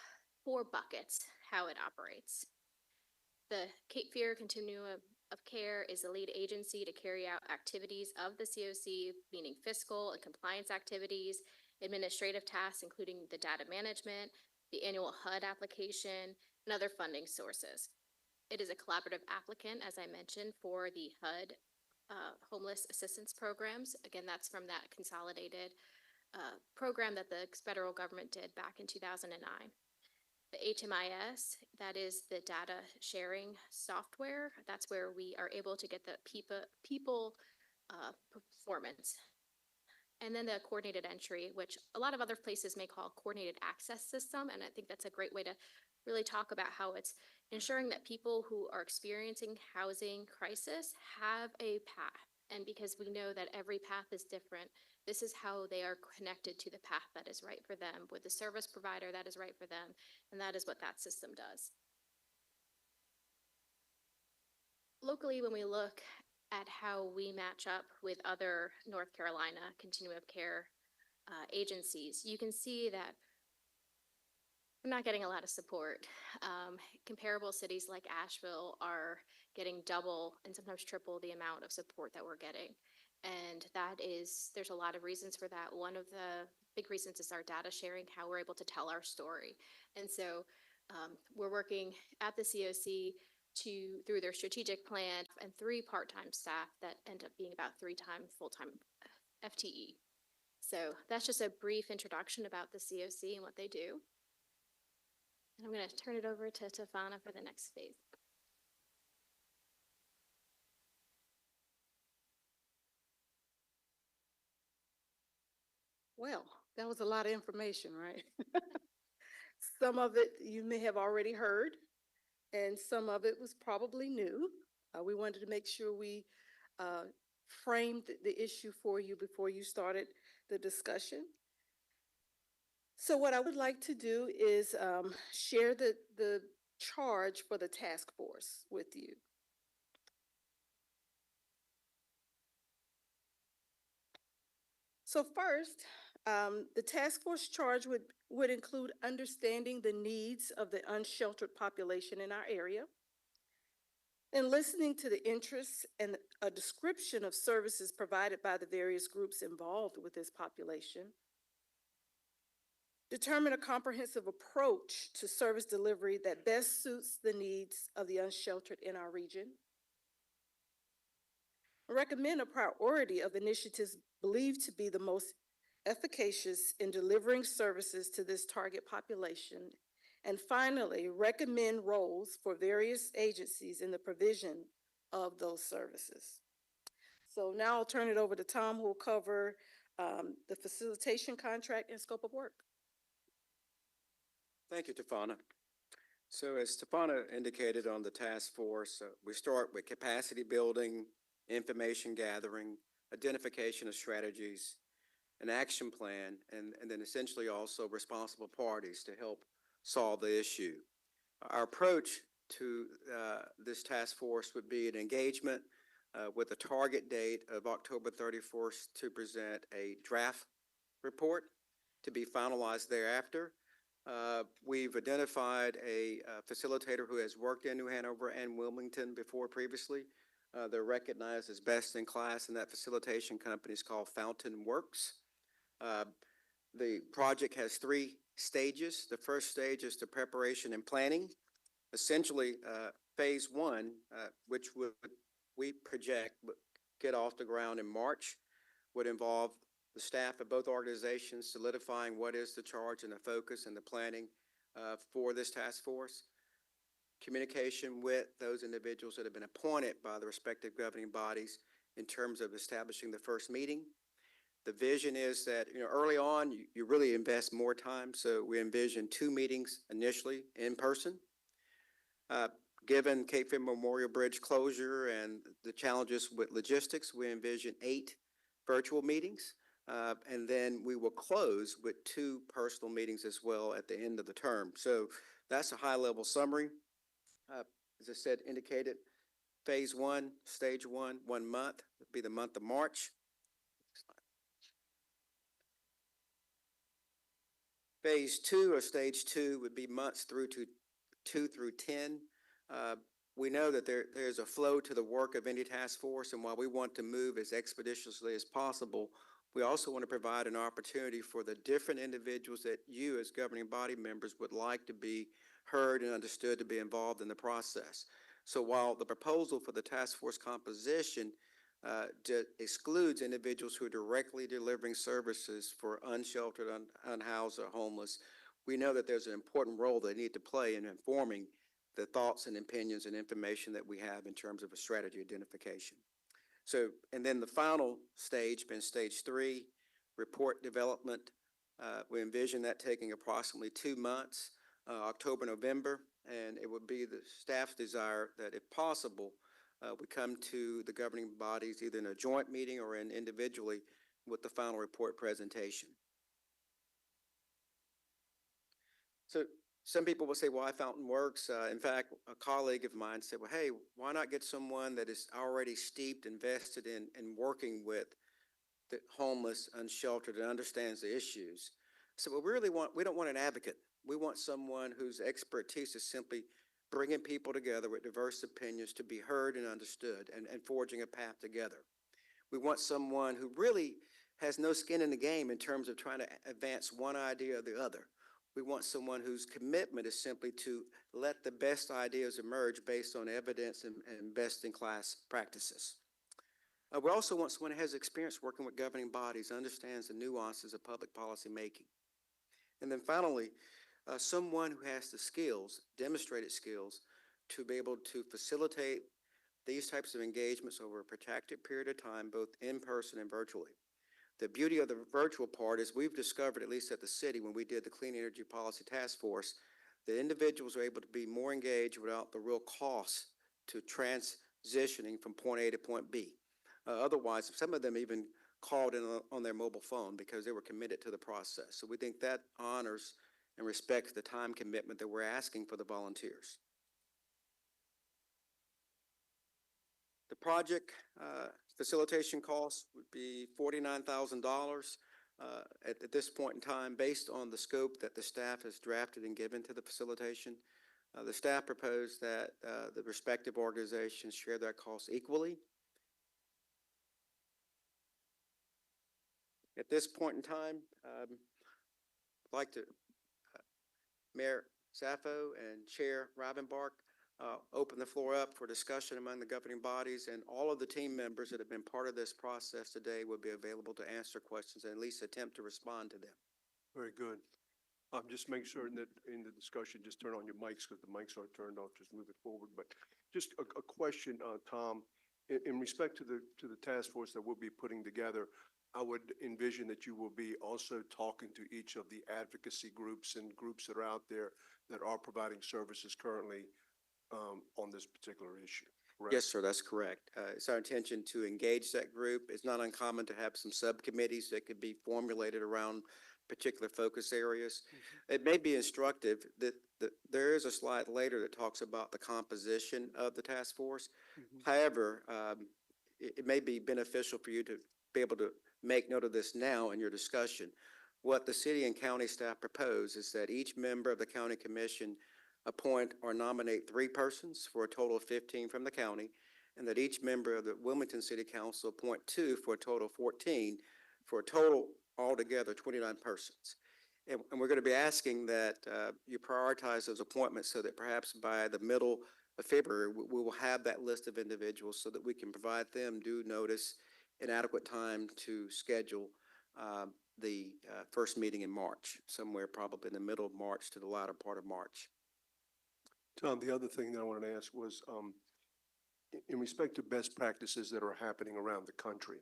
4 buckets how it operates. The Cape Fear Continuum of Care is the lead agency to carry out activities of the COC, meaning fiscal and compliance activities, administrative tasks, including the data management, the annual HUD application, and other funding sources. It is a collaborative applicant, as I mentioned, for the HUD homeless assistance programs. Again, that's from that consolidated program that the federal government did back in 2009. The HMIS, that is the data sharing software. That's where we are able to get the people performance. And then the coordinated entry, which a lot of other places may call coordinated access system. And I think that's a great way to really talk about how it's ensuring that people who are experiencing housing crisis have a path. And because we know that every path is different, this is how they are connected to the path that is right for them, with the service provider that is right for them, and that is what that system does. Locally, when we look at how we match up with other North Carolina continuum of care agencies, you can see that we're not getting a lot of support. Comparable cities like Asheville are getting double and sometimes triple the amount of support that we're getting. And there's a lot of reasons for that. One of the big reasons is our data sharing, how we're able to tell our story. And so we're working at the COC through their strategic plan, and 3 part-time staff that end up being about 3 times full-time FTE. So that's just a brief introduction about the COC and what they do. And I'm going to turn it over to Tafana for the next phase. Well, that was a lot of information, right? Some of it you may have already heard, and some of it was probably new. We wanted to make sure we framed the issue for you before you started the discussion. So what I would like to do is share the charge for the task force with you. So first, the task force charge would include understanding the needs of the unsheltered population in our area, and listening to the interests and a description of services provided by the various groups involved with this population. Determine a comprehensive approach to service delivery that best suits the needs of the unsheltered in our region. Recommend a priority of initiatives believed to be the most efficacious in delivering services to this target population. And finally, recommend roles for various agencies in the provision of those services. So now I'll turn it over to Tom, who will cover the facilitation contract and scope of work. Thank you, Tafana. So as Tafana indicated on the task force, we start with capacity building, information gathering, identification of strategies, an action plan, and then essentially also responsible parties to help solve the issue. Our approach to this task force would be an engagement with a target date of October 31st to present a draft report to be finalized thereafter. We've identified a facilitator who has worked in New Hanover and Wilmington before previously. They're recognized as best in class, and that facilitation company is called Fountain Works. The project has 3 stages. The first stage is the preparation and planning. Essentially, phase 1, which we project would get off the ground in March, would involve the staff of both organizations solidifying what is the charge and the focus and the planning for this task force. Communication with those individuals that have been appointed by the respective governing bodies in terms of establishing the first meeting. The vision is that, early on, you really invest more time, so we envision 2 meetings initially in person. Given Cape Fear Memorial Bridge closure and the challenges with logistics, we envision 8 virtual meetings. And then we will close with 2 personal meetings as well at the end of the term. So that's a high-level summary. As I said, indicated, phase 1, stage 1, 1 month, would be the month of March. Phase 2 or stage 2 would be months through to 2 through 10. We know that there's a flow to the work of any task force, and while we want to move as expeditiously as possible, we also want to provide an opportunity for the different individuals that you as governing body members would like to be heard and understood to be involved in the process. So while the proposal for the task force composition excludes individuals who are directly delivering services for unsheltered, unhoused, or homeless, we know that there's an important role they need to play in informing the thoughts and opinions and information that we have in terms of a strategy identification. So, and then the final stage, being stage 3, report development. We envision that taking approximately 2 months, October, November, and it would be the staff's desire that if possible, we come to the governing bodies either in a joint meeting or individually with the final report presentation. So some people will say, why Fountain Works? In fact, a colleague of mine said, well, hey, why not get someone that is already steeped, invested in working with the homeless, unsheltered, and understands the issues? So we don't want an advocate. We want someone whose expertise is simply bringing people together with diverse opinions to be heard and understood and forging a path together. We want someone who really has no skin in the game in terms of trying to advance one idea or the other. We want someone whose commitment is simply to let the best ideas emerge based on evidence and best-in-class practices. We also want someone who has experience working with governing bodies, understands the nuances of public policy making. And then finally, someone who has the skills, demonstrated skills, to be able to facilitate these types of engagements over a protracted period of time, both in person and virtually. The beauty of the virtual part is we've discovered, at least at the city, when we did the Clean Energy Policy Task Force, that individuals are able to be more engaged without the real cost to transitioning from point A to point B. Otherwise, some of them even called in on their mobile phone because they were committed to the process. So we think that honors and respects the time commitment that we're asking for the volunteers. The project facilitation costs would be $49,000 at this point in time, based on the scope that the staff has drafted and given to the facilitation. The staff proposed that the respective organizations share that cost equally. At this point in time, I'd like to, Mayor Saffo and Chair Rivenbark, open the floor up for discussion among the governing bodies, and all of the team members that have been part of this process today will be available to answer questions and at least attempt to respond to them. Very good. Just make certain that in the discussion, just turn on your mics because the mics are turned off. Just move it forward. But just a question, Tom, in respect to the task force that we'll be putting together, I would envision that you will be also talking to each of the advocacy groups and groups that are out there that are providing services currently on this particular issue. Correct? Yes, sir, that's correct. It's our intention to engage that group. It's not uncommon to have some subcommittees that could be formulated around particular focus areas. Mm-hmm. It may be instructive that there is a slide later that talks about the composition of the task force. Mm-hmm. However, it may be beneficial for you to be able to make note of this now in your discussion. What the city and county staff propose is that each member of the county commission appoint or nominate 3 persons for a total of 15 from the county, and that each member of the Wilmington City Council appoint 2 for a total of 14, for a total altogether 29 persons. And we're going to be asking that you prioritize those appointments so that perhaps by the middle of February, we will have that list of individuals so that we can provide them due notice and adequate time to schedule the first meeting in March, somewhere probably in the middle of March to the latter part of March. Tom, the other thing that I wanted to ask was, in respect to best practices that are happening around the country,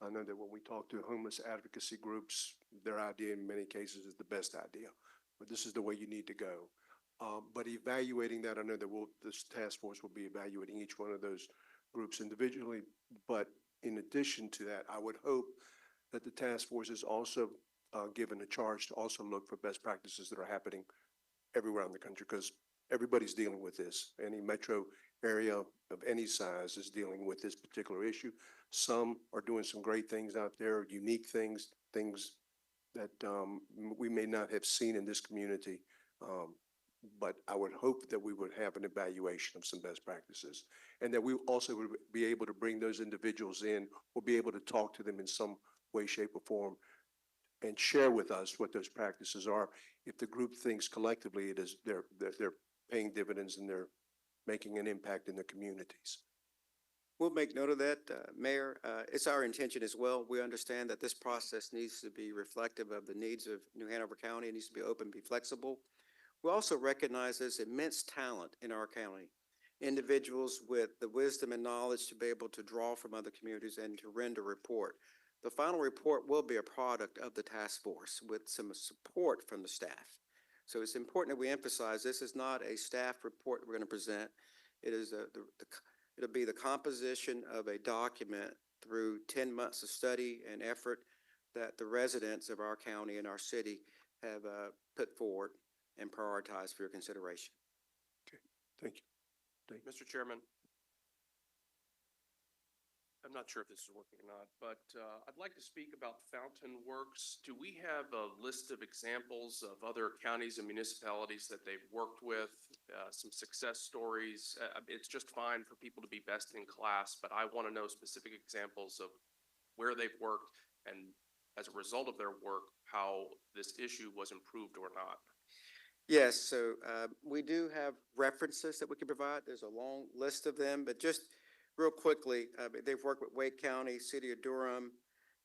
I know that when we talk to homeless advocacy groups, their idea in many cases is the best idea, but this is the way you need to go. But evaluating that, I know that this task force will be evaluating each one of those groups individually, but in addition to that, I would hope that the task force is also given a charge to also look for best practices that are happening everywhere in the country, because everybody's dealing with this. Any metro area of any size is dealing with this particular issue. Some are doing some great things out there, unique things, things that we may not have seen in this community. But I would hope that we would have an evaluation of some best practices, and that we also would be able to bring those individuals in or be able to talk to them in some way, shape, or form and share with us what those practices are. If the group thinks collectively it is they're paying dividends and they're making an impact in their communities. We'll make note of that, Mayor. It's our intention as well. We understand that this process needs to be reflective of the needs of New Hanover County. It needs to be open, be flexible. We also recognize there's immense talent in our county, individuals with the wisdom and knowledge to be able to draw from other communities and to render a report. The final report will be a product of the task force with some support from the staff. So it's important that we emphasize this is not a staff report we're going to present. It is it'll be the composition of a document through 10 months of study and effort that the residents of our county and our city have put forward and prioritized for your consideration. Okay, thank you. Mr. Chairman, I'm not sure if this is working or not, but I'd like to speak about Fountain Works. Do we have a list of examples of other counties and municipalities that they've worked with, some success stories? It's just fine for people to be best in class, but I want to know specific examples of where they've worked and as a result of their work, how this issue was improved or not. Yes, so we do have references that we can provide. There's a long list of them, but just real quickly, they've worked with Wake County, City of Durham,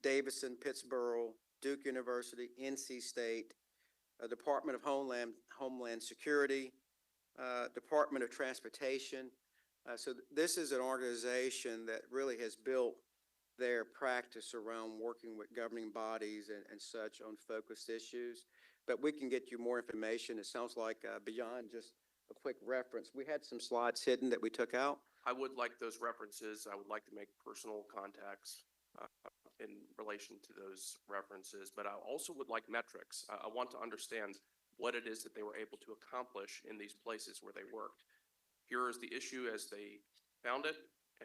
Davidson, Pittsburgh, Duke University, NC State, Department of Homeland Security, Department of Transportation. So this is an organization that really has built their practice around working with governing bodies and such on focused issues. But we can get you more information. It sounds like beyond just a quick reference. We had some slides hidden that we took out. I would like those references. I would like to make personal contacts in relation to those references, but I also would like metrics. I want to understand what it is that they were able to accomplish in these places where they worked. Here is the issue as they found it,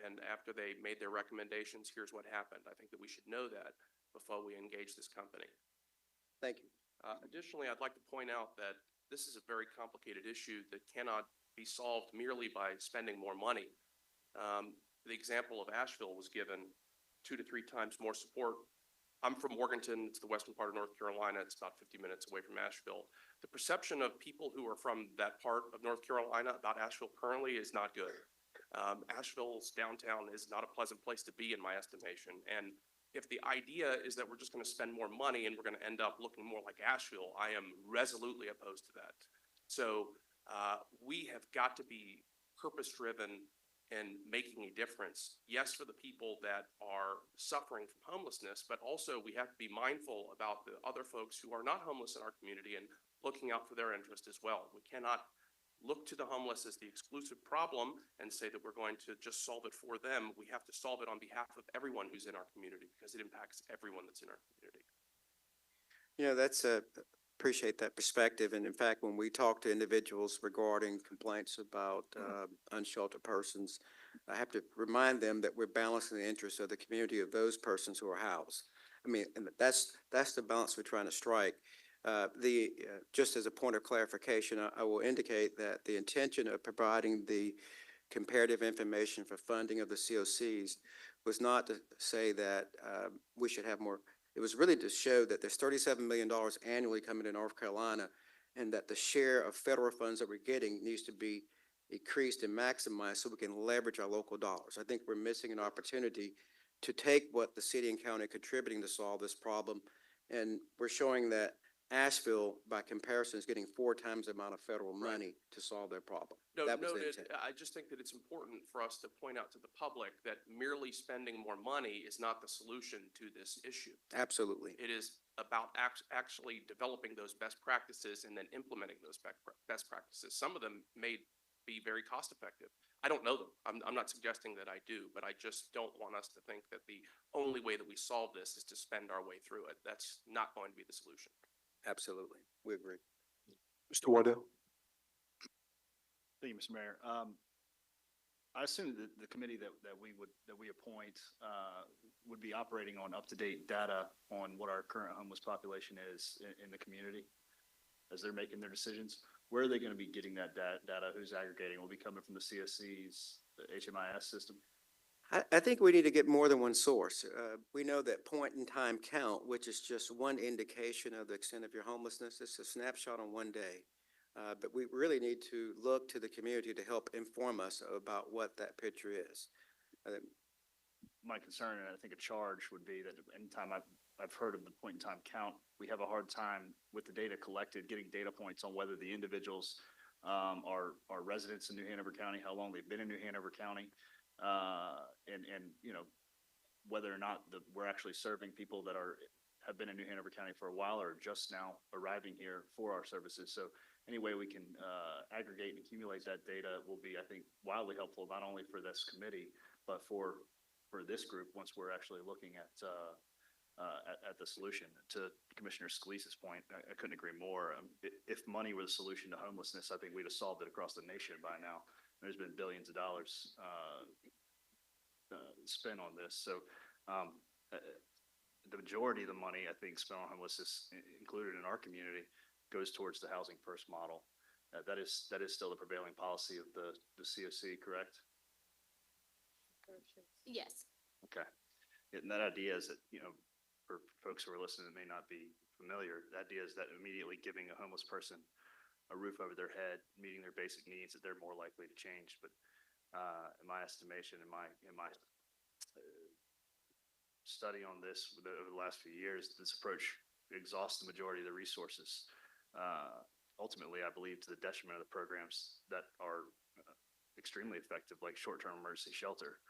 and after they made their recommendations, here's what happened. I think that we should know that before we engage this company. Thank you. Additionally, I'd like to point out that this is a very complicated issue that cannot be solved merely by spending more money. The example of Asheville was given 2 to 3 times more support. I'm from Morganton. It's the western part of North Carolina. It's about 50 minutes away from Asheville. The perception of people who are from that part of North Carolina about Asheville currently is not good. Asheville's downtown is not a pleasant place to be in my estimation. And if the idea is that we're just going to spend more money and we're going to end up looking more like Asheville, I am resolutely opposed to that. So we have got to be purpose-driven in making a difference. Yes, for the people that are suffering from homelessness, but also we have to be mindful about the other folks who are not homeless in our community and looking out for their interest as well. We cannot look to the homeless as the exclusive problem and say that we're going to just solve it for them. We have to solve it on behalf of everyone who's in our community because it impacts everyone that's in our community. You know, appreciate that perspective. And in fact, when we talk to individuals regarding complaints about unsheltered persons, I have to remind them that we're balancing the interests of the community of those persons who are housed. I mean, and that's the balance we're trying to strike. Just as a point of clarification, I will indicate that the intention of providing the comparative information for funding of the COCs was not to say that we should have more. It was really to show that there's $37 million annually coming to North Carolina, and that the share of federal funds that we're getting needs to be increased and maximized so we can leverage our local dollars. I think we're missing an opportunity to take what the city and county are contributing to solve this problem, and we're showing that Asheville, by comparison, is getting 4 times the amount of federal money to solve their problem. No, That was the noted. intent. I just think that it's important for us to point out to the public that merely spending more money is not the solution to this issue. Absolutely. It is about actually developing those best practices and then implementing those best practices. Some of them may be very cost effective. I don't know them. I'm not suggesting that I do, but I just don't want us to think that the only way that we solve this is to spend our way through it. That's not going to be the solution. Absolutely. We agree. Mr. Waddell? Thank you, Mr. Mayor. I assume that the committee that we appoint would be operating on up-to-date data on what our current homeless population is in the community as they're making their decisions. Where are they going to be getting that data? Who's aggregating? Will it be coming from the CSCs, the HMIS system? I think we need to get more than one source. We know that point-in-time count, which is just one indication of the extent of your homelessness, it's a snapshot on one day. But we really need to look to the community to help inform us about what that picture is. My concern, and I think a charge, would be that anytime I've heard of the point-in-time count, we have a hard time with the data collected, getting data points on whether the individuals are residents in New Hanover County, how long they've been in New Hanover County, and you know, whether or not we're actually serving people that have been in New Hanover County for a while or just now arriving here for our services. So any way we can aggregate and accumulate that data will be, I think, wildly helpful, not only for this committee, but for this group once we're actually looking at the solution. To Commissioner Scalise's point, I couldn't agree more. If money were the solution to homelessness, I think we'd have solved it across the nation by now. There's been billions of dollars spent on this. So the majority of the money, I think, spent on homelessness, included in our community, goes towards the Housing First model. That is still the prevailing policy of the COC, correct? Yes. Okay. And that idea is that, you know, for folks who are listening that may not be familiar, the idea is that immediately giving a homeless person a roof over their head, meeting their basic needs, that they're more likely to change. But in my estimation, in my study on this over the last few years, this approach exhausts the majority of the resources. Ultimately, I believe to the detriment of the programs that are extremely effective, like short-term emergency shelter.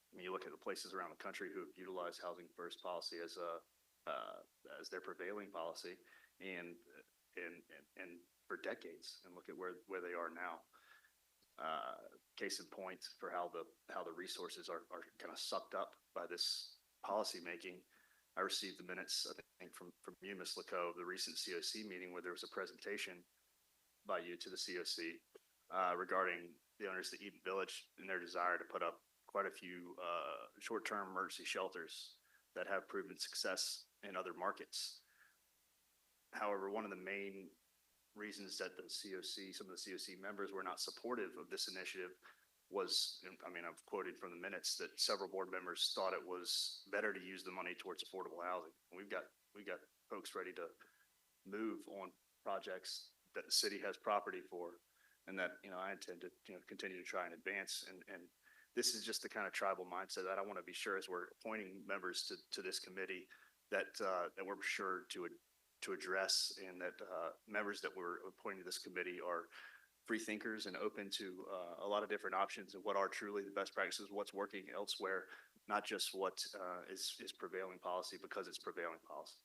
When you look at the places around the country who have utilized Housing First policy as their prevailing policy, and for decades, and look at where they are now. Case in point for how the resources are kind of sucked up by this policy making. I received the minutes, I think, from you, Ms. Lacoe, of the recent COC meeting where there was a presentation by you to the COC regarding the owners of the Eden Village and their desire to put up quite a few short-term emergency shelters that have proven success in other markets. However, one of the main reasons that some of the COC members were not supportive of this initiative was, I mean, I've quoted from the minutes that several board members thought it was better to use the money towards affordable housing. And we've got folks ready to move on projects that the city has property for, and that, you know, I intend to, you know, continue to try and advance. And this is just the kind of tribal mindset that I want to be sure, as we're appointing members to this committee, that we're sure to address, and that members that we're appointing to this committee are free thinkers and open to a lot of different options of what are truly the best practices, what's working elsewhere, not just what is prevailing policy because it's prevailing policy.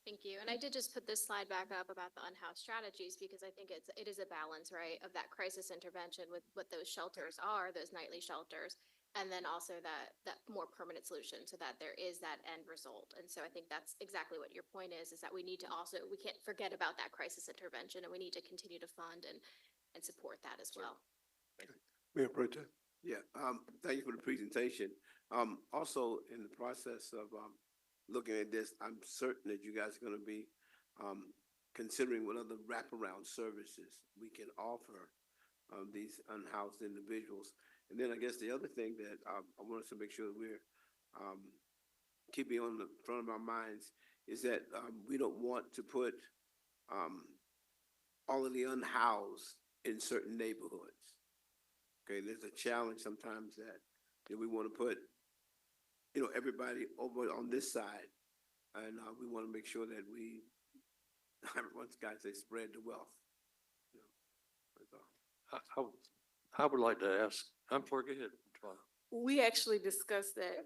Thank you. And I did just put this slide back up about the unhoused strategies because I think it is a balance, right, of that crisis intervention with what those shelters are, those nightly shelters, and then also that more permanent solution so that there is that end result. And so I think that's exactly what your point is that we need to we can't forget about that crisis intervention, and we need to continue to fund and support that as well. Mayor Pro Tem? Yeah, thank you for the presentation. Also, in the process of, looking at this, I'm certain that you guys are gonna be, considering what other wraparound services we can offer, these unhoused individuals. And then I guess the other thing that, I want us to make sure that we're, keeping on the front of our minds is that, we don't want to put, all of the unhoused in certain neighborhoods. Okay, there's a challenge sometimes that we want to put, everybody over on this side. And we want to make sure that we, everyone's got to spread the wealth. You know, that's all. I would like to ask, I'm sorry, go ahead. Twyla. We actually discussed that,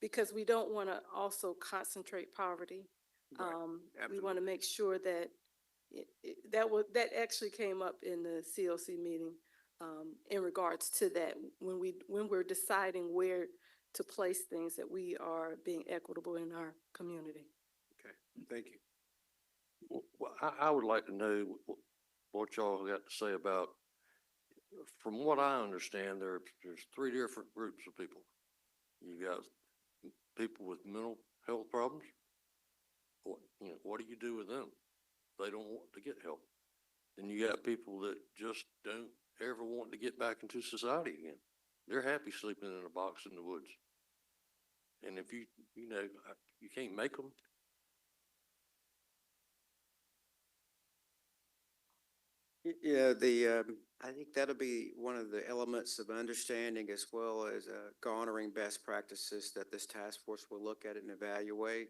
because we don't want to also concentrate poverty. Right, We absolutely. want to make sure that that actually came up in the COC meeting, in regards to that, when we're deciding where to place things, that we are being equitable in our community. Okay, thank you. Well, I would like to know what y'all got to say about, from what I understand, there's three different groups of people. You got people with mental health problems. What do you do with them? They don't want to get help. Then you got people that just don't ever want to get back into society again. They're happy sleeping in a box in the woods. And if you can't make them. I think that'll be one of the elements of understanding as well as garnering best practices that this task force will look at and evaluate.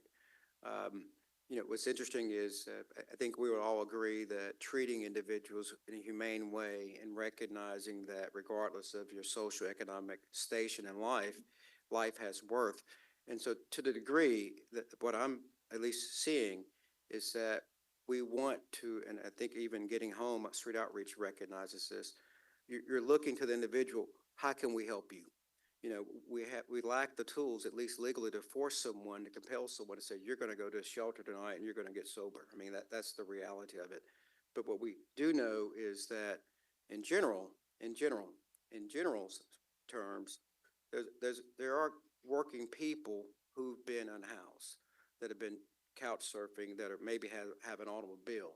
What's interesting is I think we would all agree that treating individuals in a humane way and recognizing that regardless of your socioeconomic station in life, life has worth. And so to the degree that what I'm at least seeing is that we want to, and I think even Getting Home, Street Outreach recognizes this, you're looking to the individual, how can we help you? We lack the tools, at least legally, to force someone, to compel someone to say, you're going to go to a shelter tonight and you're going to get sober. I mean, that's the reality of it. But what we do know is that in general terms, there are working people who've been unhoused, that have been couch surfing, that are maybe have an automobile.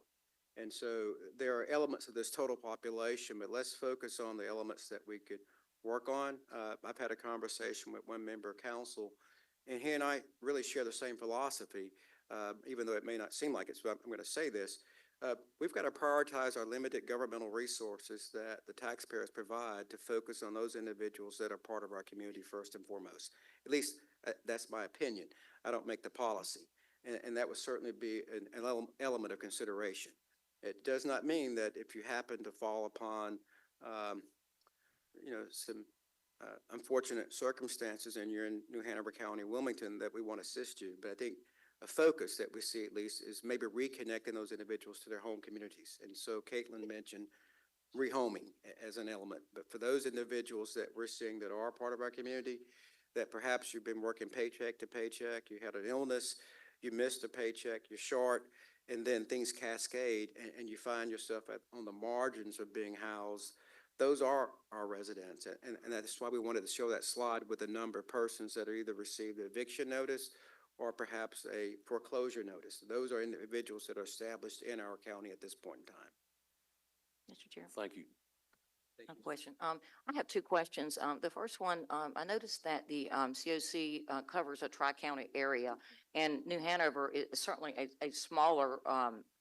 And so there are elements of this total population, but let's focus on the elements that we could work on. I've had a conversation with one member of council, and he and I really share the same philosophy, even though it may not seem like it. So I'm going to say this. We've got to prioritize our limited governmental resources that the taxpayers provide to focus on those individuals that are part of our community first and foremost. At least that's my opinion. I don't make the policy. And that would certainly be an element of consideration. It does not mean that if you happen to fall upon, some unfortunate circumstances and you're in New Hanover County, Wilmington, that we want to assist you. But I think a focus that we see at least is maybe reconnecting those individuals to their home communities. And so Caitlin mentioned rehoming as an element. But for those individuals that we're seeing that are part of our community, that perhaps you've been working paycheck to paycheck, you had an illness, you missed a paycheck, you're short, and then things cascade and you find yourself on the margins of being housed. Those are our residents. And that's why we wanted to show that slide with the number of persons that are either received an eviction notice or perhaps a foreclosure notice. Those are individuals that are established in our county at this point in time. Mr. Chair. Thank you. A question. I have two questions. The first one, I noticed that the COC covers a tri-county area, and New Hanover is certainly a smaller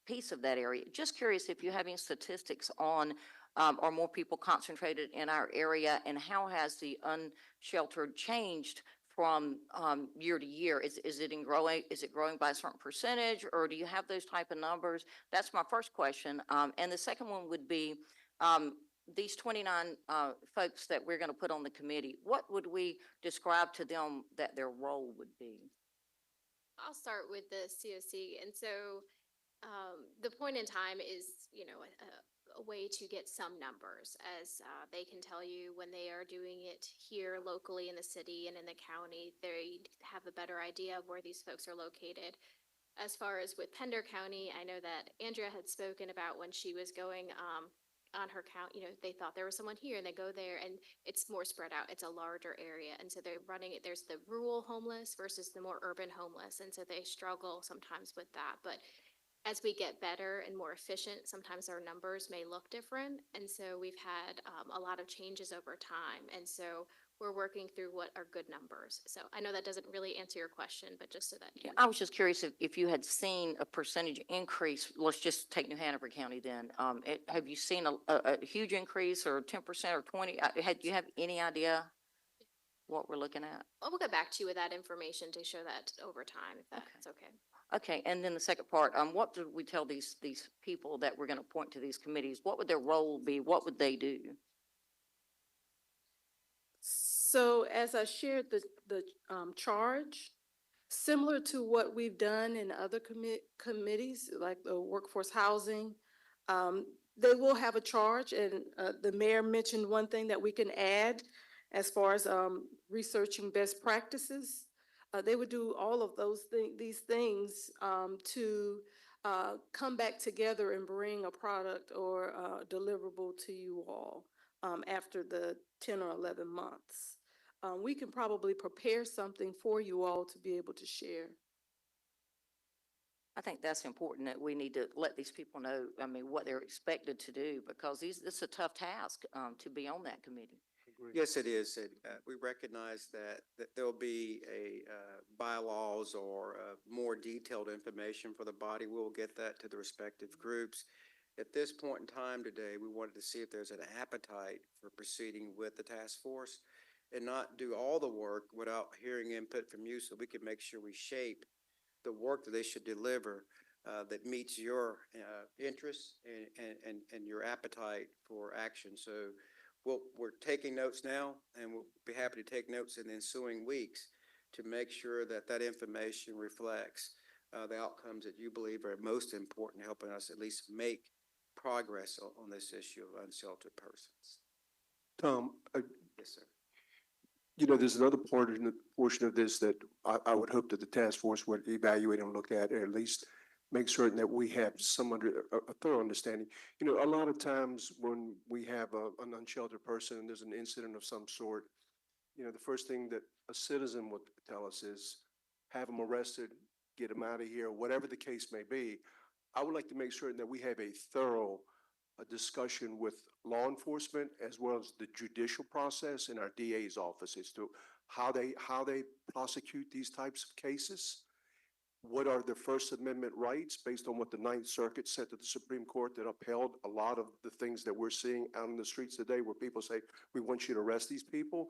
piece of that area. Just curious if you have any statistics on are more people concentrated in our area, and how has the unsheltered changed from year to year? Is it growing? Is it growing by a certain percentage, or do you have those type of numbers? That's my first question. And the second one would be, these 29 folks that we're going to put on the committee, what would we describe to them that their role would be? I'll start with the COC. And so the point in time is, a way to get some numbers, as they can tell you when they are doing it here locally in the city and in the county, they have a better idea of where these folks are located. As far as with Pender County, I know that Andrea had spoken about when she was going on her count, they thought there was someone here and they go there and it's more spread out. It's a larger area. And so they're running it, there's the rural homeless versus the more urban homeless. And so they struggle sometimes with that. But as we get better and more efficient, sometimes our numbers may look different. And so we've had a lot of changes over time. And so we're working through what are good numbers. So I know that doesn't really answer your question, but just so that. Yeah, I was just curious if you had seen a percentage increase, let's just take New Hanover County then. Have you seen a huge increase or 10% or 20? Do you have any idea what we're looking at? Well, we'll get back to you with that information to show that over time, if that's okay. Okay, and then the second part, what do we tell these people that we're going to appoint to these committees? What would their role be? What would they do? So as I shared the charge, similar to what we've done in other committees, like the workforce housing, they will have a charge, and the mayor mentioned one thing that we can add as far as researching best practices. They would do all of these things to come back together and bring a product or deliverable to you all after the 10 or 11 months. We can probably prepare something for you all to be able to share. I think that's important, that we need to let these people know, what they're expected to do, because this is a tough task to be on that committee. Yes, it is. We recognize that there will be bylaws or more detailed information for the body. We'll get that to the respective groups. At this point in time today, we wanted to see if there's an appetite for proceeding with the task force and not do all the work without hearing input from you, so we can make sure we shape the work that they should deliver that meets your interests and your appetite for action. So we're taking notes now, and we'll be happy to take notes in the ensuing weeks to make sure that that information reflects the outcomes that you believe are most important, helping us at least make progress on this issue of unsheltered persons. Tom, Yes, sir. there's another portion of this that I would hope that the task force would evaluate and look at, or at least make certain that we have a thorough understanding. A lot of times when we have an unsheltered person and there's an incident of some sort, the first thing that a citizen would tell us is have them arrested, get them out of here, whatever the case may be. I would like to make certain that we have a thorough discussion with law enforcement as well as the judicial process in our DA's office as to how they prosecute these types of cases. What are their First Amendment rights based on what the Ninth Circuit said to the Supreme Court that upheld a lot of the things that we're seeing out in the streets today, where people say, we want you to arrest these people,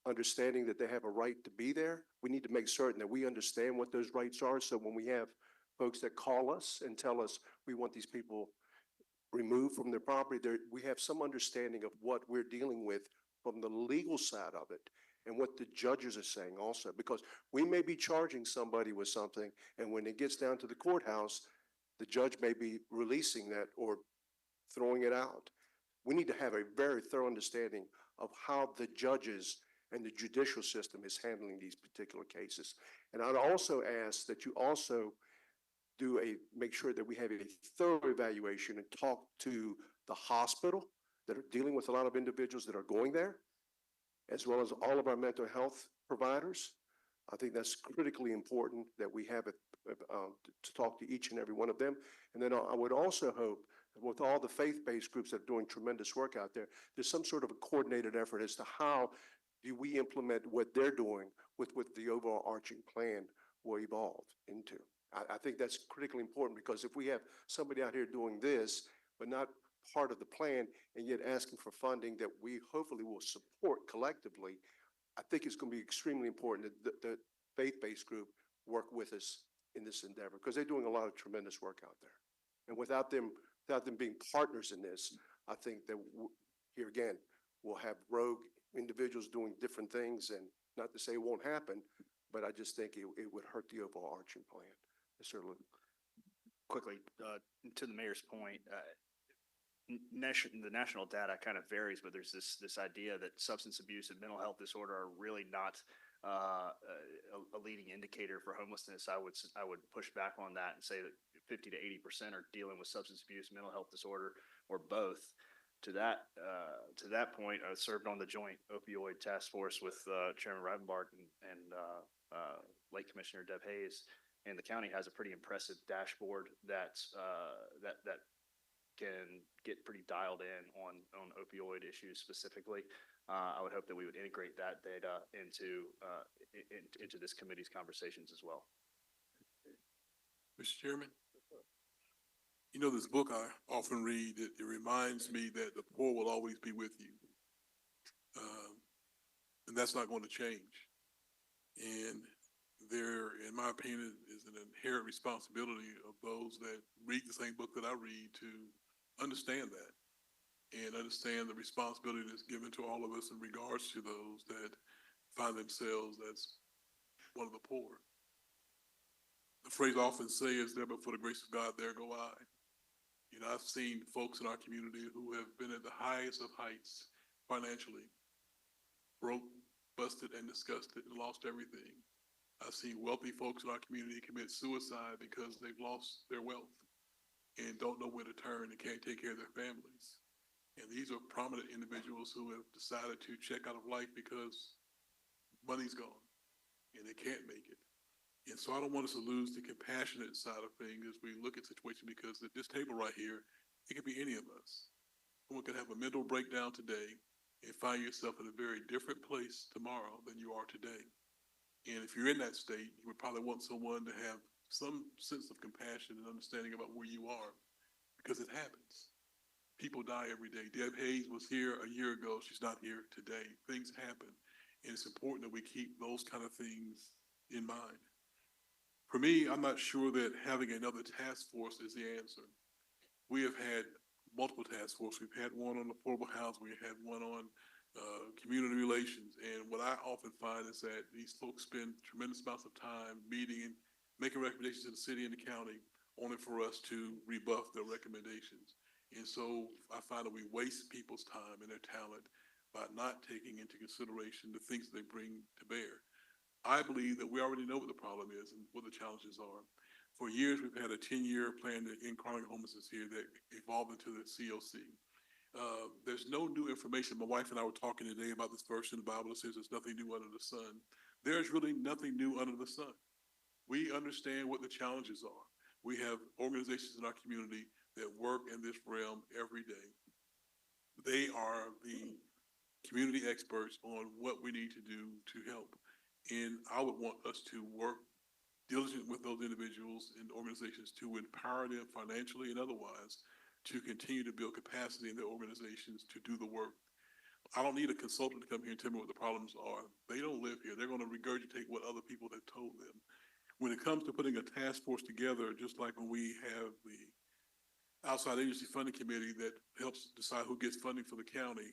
understanding that they have a right to be there. We need to make certain that we understand what those rights are. So when we have folks that call us and tell us we want these people removed from their property, we have some understanding of what we're dealing with from the legal side of it and what the judges are saying also, because we may be charging somebody with something, and when it gets down to the courthouse, the judge may be releasing that or throwing it out. We need to have a very thorough understanding of how the judges and the judicial system is handling these particular cases. And I'd also ask that you also make sure that we have a thorough evaluation and talk to the hospital that are dealing with a lot of individuals that are going there, as well as all of our mental health providers. I think that's critically important that we have it to talk to each and every one of them. And then I would also hope that with all the faith-based groups that are doing tremendous work out there, there's some sort of a coordinated effort as to how do we implement what they're doing with the overall arching plan will evolve into. I think that's critically important, because if we have somebody out here doing this, but not part of the plan, and yet asking for funding that we hopefully will support collectively, I think it's going to be extremely important that the faith-based group work with us in this endeavor, because they're doing a lot of tremendous work out there. And without them being partners in this, I think that here again, we'll have rogue individuals doing different things, and not to say it won't happen, but I just think it would hurt the overall arching plan. Yes, sir, Luke. Quickly, to the mayor's point, the national data kind of varies, but there's this idea that substance abuse and mental health disorder are really not a leading indicator for homelessness. I would push back on that and say that 50 to 80% are dealing with substance abuse, mental health disorder, or both. to that point, I served on the joint opioid task force with Chairman Rivenbark and Lake Commissioner Deb Hayes. And the county has a pretty impressive dashboard that can get pretty dialed in on opioid issues specifically. I would hope that we would integrate that data into this committee's conversations as well. Mr. Chairman, you know, this book I often read, it reminds me that the poor will always be with you. And that's not going to change. And there, in my opinion, is an inherent responsibility of those that read the same book that I read to understand that and understand the responsibility that's given to all of us in regards to those that find themselves as one of the poor. The phrase I often say is, there but for the grace of God, there go I. You know, I've seen folks in our community who have been at the highest of heights financially, broke, busted, and disgusted, and lost everything. I've seen wealthy folks in our community commit suicide because they've lost their wealth and don't know where to turn and can't take care of their families. And these are prominent individuals who have decided to check out of life because money's gone and they can't make it. And so I don't want us to lose the compassionate side of things as we look at situations, because at this table right here, it could be any of us. Someone could have a mental breakdown today and find yourself in a very different place tomorrow than you are today. And if you're in that state, you would probably want someone to have some sense of compassion and understanding about where you are, because it happens. People die every day. Deb Hayes was here a year ago. She's not here today. Things happen. And it's important that we keep those kind of things in mind. For me, I'm not sure that having another task force is the answer. We have had multiple task forces. We've had one on affordable housing. We've had one on community relations. And what I often find is that these folks spend tremendous amounts of time meeting and making recommendations to the city and the county, only for us to rebuff their recommendations. And so I find that we waste people's time and their talent by not taking into consideration the things that they bring to bear. I believe that we already know what the problem is and what the challenges are. For years, we've had a 10-year plan to end chronic homelessness here that evolved into the COC. There's no new information. My wife and I were talking today about this verse in the Bible that says there's nothing new under the sun. There's really nothing new under the sun. We understand what the challenges are. We have organizations in our community that work in this realm every day. They are the community experts on what we need to do to help. And I would want us to work diligently with those individuals and organizations to empower them financially and otherwise to continue to build capacity in their organizations to do the work. I don't need a consultant to come here and tell me what the problems are. They don't live here. They're going to regurgitate what other people have told them. When it comes to putting a task force together, just like when we have the outside agency funding committee that helps decide who gets funding for the county,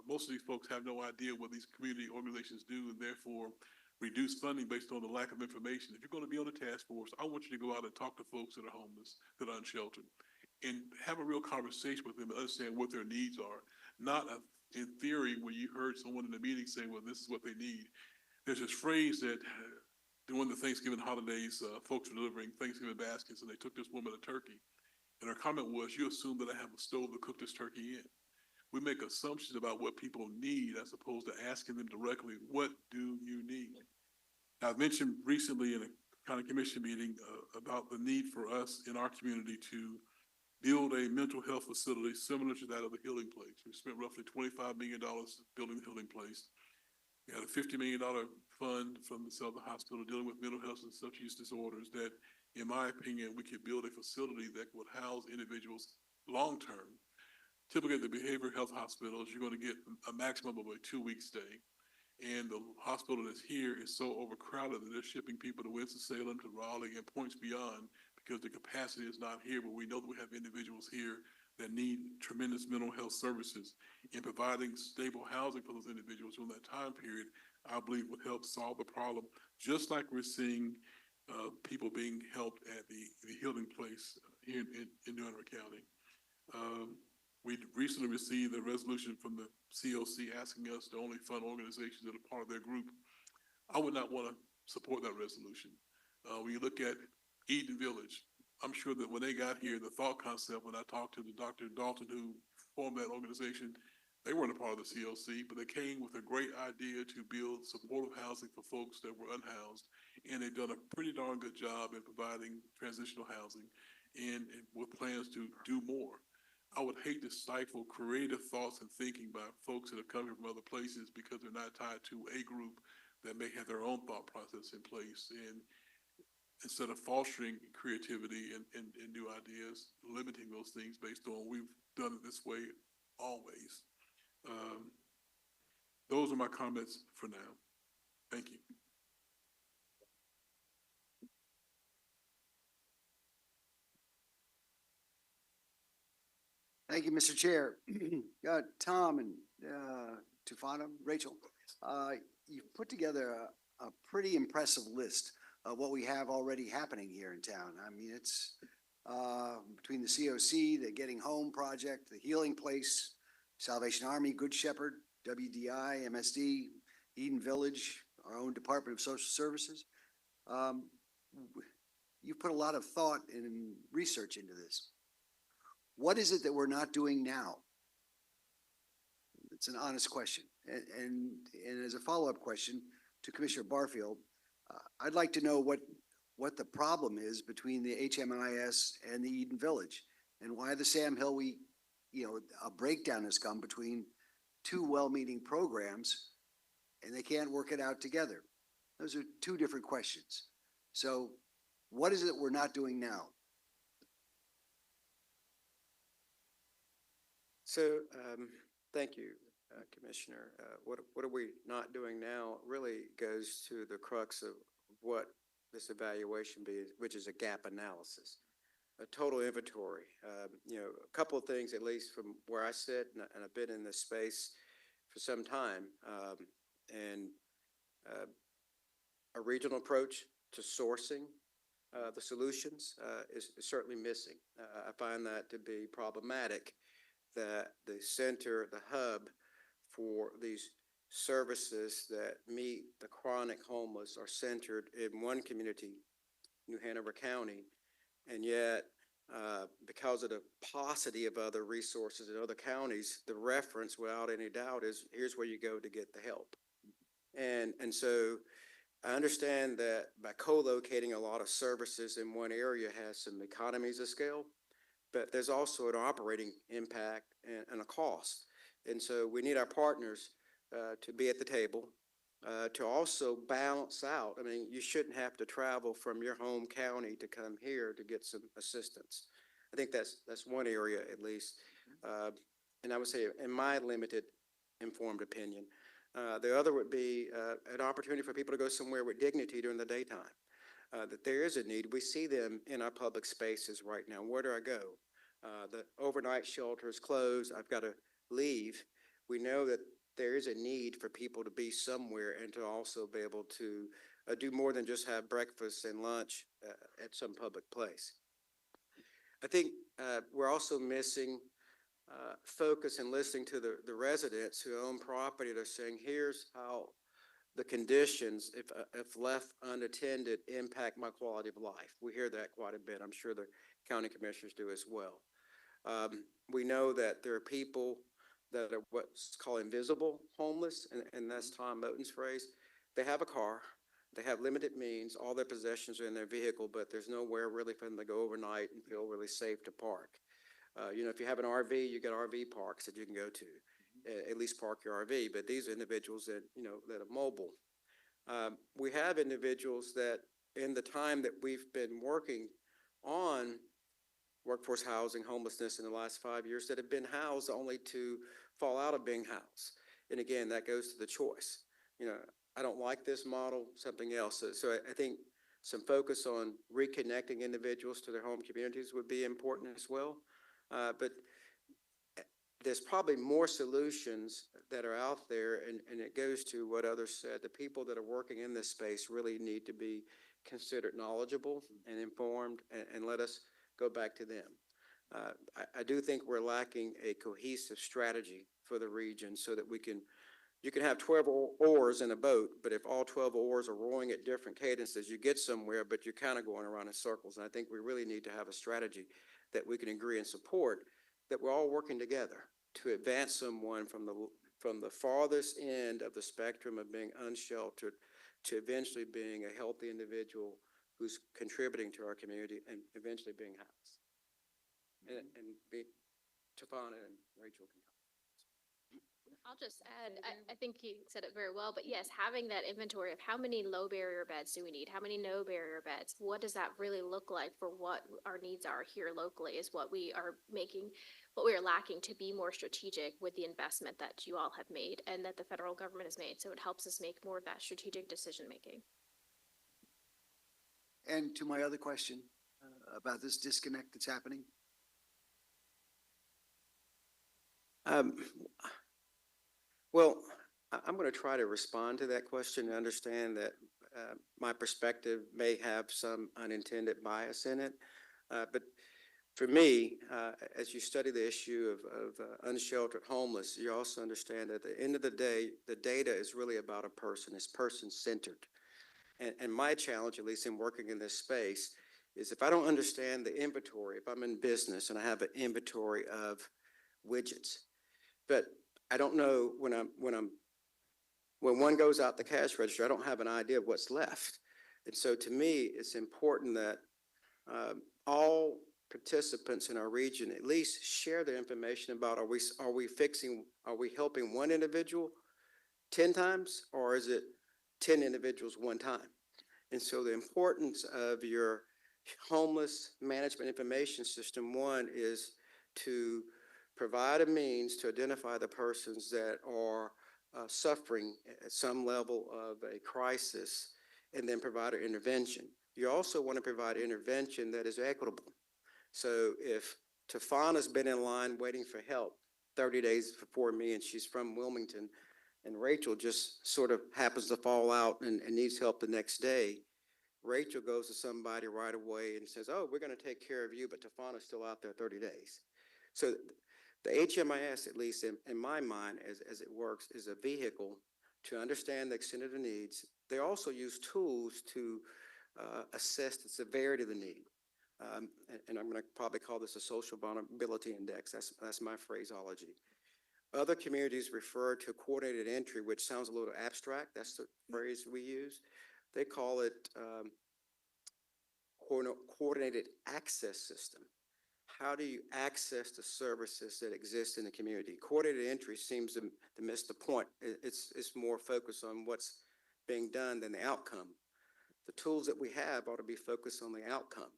most of these folks have no idea what these community organizations do, and therefore reduce funding based on the lack of information. If you're going to be on a task force, I want you to go out and talk to folks that are homeless, that are unsheltered, and have a real conversation with them and understand what their needs are. Not in theory, when you heard someone in the meeting say, well, this is what they need. There's this phrase that during the Thanksgiving holidays, folks were delivering Thanksgiving baskets, and they took this woman a turkey. And her comment was, you assume that I have a stove to cook this turkey in. We make assumptions about what people need as opposed to asking them directly, what do you need? I've mentioned recently in a county commission meeting about the need for us in our community to build a mental health facility similar to that of the Healing Place. We spent roughly $25 million building the Healing Place. We had a $50 million fund from the Southern Hospital dealing with mental health and substance use disorders that, in my opinion, we could build a facility that would house individuals long-term. Typically at the behavioral health hospitals, you're going to get a maximum of a 2-week stay. And the hospital that's here is so overcrowded that they're shipping people to Winston-Salem, to Raleigh, and points beyond because the capacity is not here. But we know that we have individuals here that need tremendous mental health services. And providing stable housing for those individuals during that time period, I believe would help solve the problem, just like we're seeing people being helped at the Healing Place here in New Hanover County. We recently received a resolution from the COC asking us to only fund organizations that are part of their group. I would not want to support that resolution. When you look at Eden Village, I'm sure that when they got here, the thought concept, when I talked to the Dr. Dalton, who formed that organization, they weren't a part of the CLC, but they came with a great idea to build supportive housing for folks that were unhoused. And they've done a pretty darn good job in providing transitional housing and with plans to do more. I would hate to stifle creative thoughts and thinking by folks that are coming from other places because they're not tied to a group that may have their own thought process in place. And instead of fostering creativity and new ideas, limiting those things based on we've done it this way always. Those are my comments for now. Thank you. Thank you, Mr. Chair. Tom and Tufano, Rachel, you've put together a pretty impressive list of what we have already happening here in town. I mean, it's between the COC, the Getting Home Project, the Healing Place, Salvation Army, Good Shepherd, WDI, MSD, Eden Village, our own Department of Social Services. You've put a lot of thought and research into this. What is it that we're not doing now? It's an honest question. And as a follow-up question to Commissioner Barfield, I'd like to know what the problem is between the HMIS and the Eden Village and why the Sam Hill, a breakdown has come between two well-meaning programs and they can't work it out together. Those are two different questions. So what is it we're not doing now? So, thank you, Commissioner. What are we not doing now really goes to the crux of what this evaluation be, which is a gap analysis, a total inventory. A couple of things, at least from where I sit, and I've been in this space for some time, and a regional approach to sourcing the solutions is certainly missing. I find that to be problematic, that the center, the hub for these services that meet the chronic homeless are centered in one community, New Hanover County, and yet because of the paucity of other resources in other counties, the reference without any doubt is here's where you go to get the help. And so I understand that by co-locating a lot of services in one area has some economies of scale, but there's also an operating impact and a cost. And so we need our partners to be at the table, to also balance out. I mean, you shouldn't have to travel from your home county to come here to get some assistance. I think that's one area at least. And I would say in my limited informed opinion, the other would be an opportunity for people to go somewhere with dignity during the daytime. That there is a need. We see them in our public spaces right now. Where do I go? The overnight shelter is closed. I've got to leave. We know that there is a need for people to be somewhere and to also be able to do more than just have breakfast and lunch at some public place. I think we're also missing focus and listening to the residents who own property. They're saying, here's how the conditions, if left unattended, impact my quality of life. We hear that quite a bit. I'm sure the county commissioners do as well. We know that there are people that are what's called invisible homeless, and that's Tom Moten's phrase. They have a car, they have limited means, all their possessions are in their vehicle, but there's nowhere really for them to go overnight and feel really safe to park. If you have an RV, you got RV parks that you can go to. At least park your RV, but these are individuals that, that are mobile. We have individuals that in the time that we've been working on workforce housing, homelessness in the last 5 years that have been housed only to fall out of being housed. And again, that goes to the choice. I don't like this model, something else. So I think some focus on reconnecting individuals to their home communities would be important as well. But there's probably more solutions that are out there, and it goes to what others said. The people that are working in this space really need to be considered knowledgeable and informed, and let us go back to them. I do think we're lacking a cohesive strategy for the region so that you can have 12 oars in a boat, but if all 12 oars are rowing at different cadences, you get somewhere, but you're kind of going around in circles. And I think we really need to have a strategy that we can agree and support, that we're all working together. to advance someone from the farthest end of the spectrum of being unsheltered to eventually being a healthy individual who's contributing to our community and eventually being housed. And Tafana and Rachel can. I'll just add, I think you said it very well, but yes, having that inventory of how many low barrier beds do we need? How many no barrier beds? What does that really look like for what our needs are here locally is what we are making, what we are lacking to be more strategic with the investment that you all have made and that the federal government has made. So it helps us make more of that strategic decision making. And to my other question about this disconnect that's happening, Well, I'm going to try to respond to that question and understand that my perspective may have some unintended bias in it. But for me, as you study the issue of unsheltered homeless, you also understand that at the end of the day, the data is really about a person. It's person-centered. And my challenge, at least in working in this space, is if I don't understand the inventory, if I'm in business and I have an inventory of widgets, but I don't know when one goes out the cash register, I don't have an idea of what's left. And so to me, it's important that all participants in our region at least share their information about are we helping one individual 10 times, or is it 10 individuals one time? And so the importance of your homeless management information system, one is to provide a means to identify the persons that are suffering at some level of a crisis and then provide an intervention. You also want to provide intervention that is equitable. So if Tafana's been in line waiting for help 30 days before me and she's from Wilmington, and Rachel just sort of happens to fall out and needs help the next day, Rachel goes to somebody right away and says, oh, we're going to take care of you, but Tafana's still out there 30 days. So the HMIS, at least in my mind, as it works, is a vehicle to understand the extent of the needs. They also use tools to assess the severity of the need. And I'm going to probably call this a social vulnerability index. That's my phraseology. Other communities refer to coordinated entry, which sounds a little abstract. That's the phrase we use. They call it coordinated access system. How do you access the services that exist in the community? Coordinated entry seems to miss the point. It's more focused on what's being done than the outcome. The tools that we have ought to be focused on the outcome.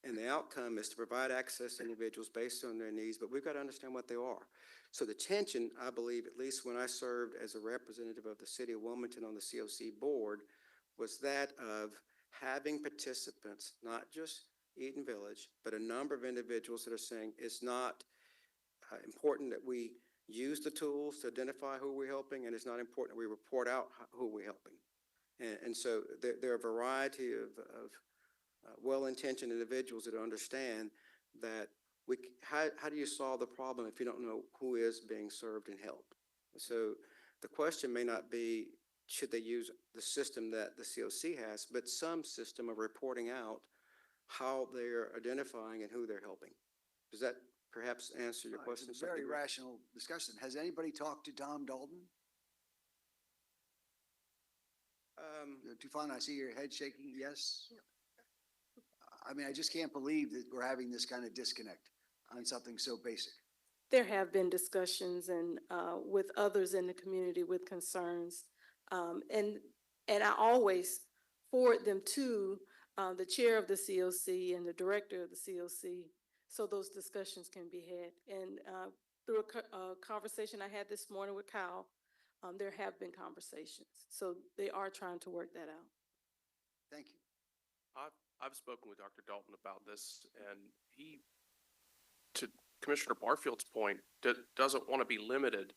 And the outcome is to provide access to individuals based on their needs, but we've got to understand what they are. So the tension, I believe, at least when I served as a representative of the city of Wilmington on the COC board, was that of having participants, not just Eden Village, but a number of individuals that are saying it's not important that we use the tools to identify who we're helping, and it's not important that we report out who we're helping. And so there are a variety of well-intentioned individuals that understand that how do you solve the problem if you don't know who is being served and helped? So the question may not be, should they use the system that the COC has, but some system of reporting out how they're identifying and who they're helping. Does that perhaps answer your question? It's a very rational discussion. Has anybody talked to Tom Dalton? Tufan, I see your head shaking. Yes? I mean, I just can't believe that we're having this kind of disconnect on something so basic. There have been discussions and with others in the community with concerns. And I always forward them to the chair of the COC and the director of the COC so those discussions can be had. And through a conversation I had this morning with Kyle, there have been conversations. So they are trying to work that out. Thank you. I've spoken with Dr. Dalton about this, and he, to Commissioner Barfield's point, doesn't want to be limited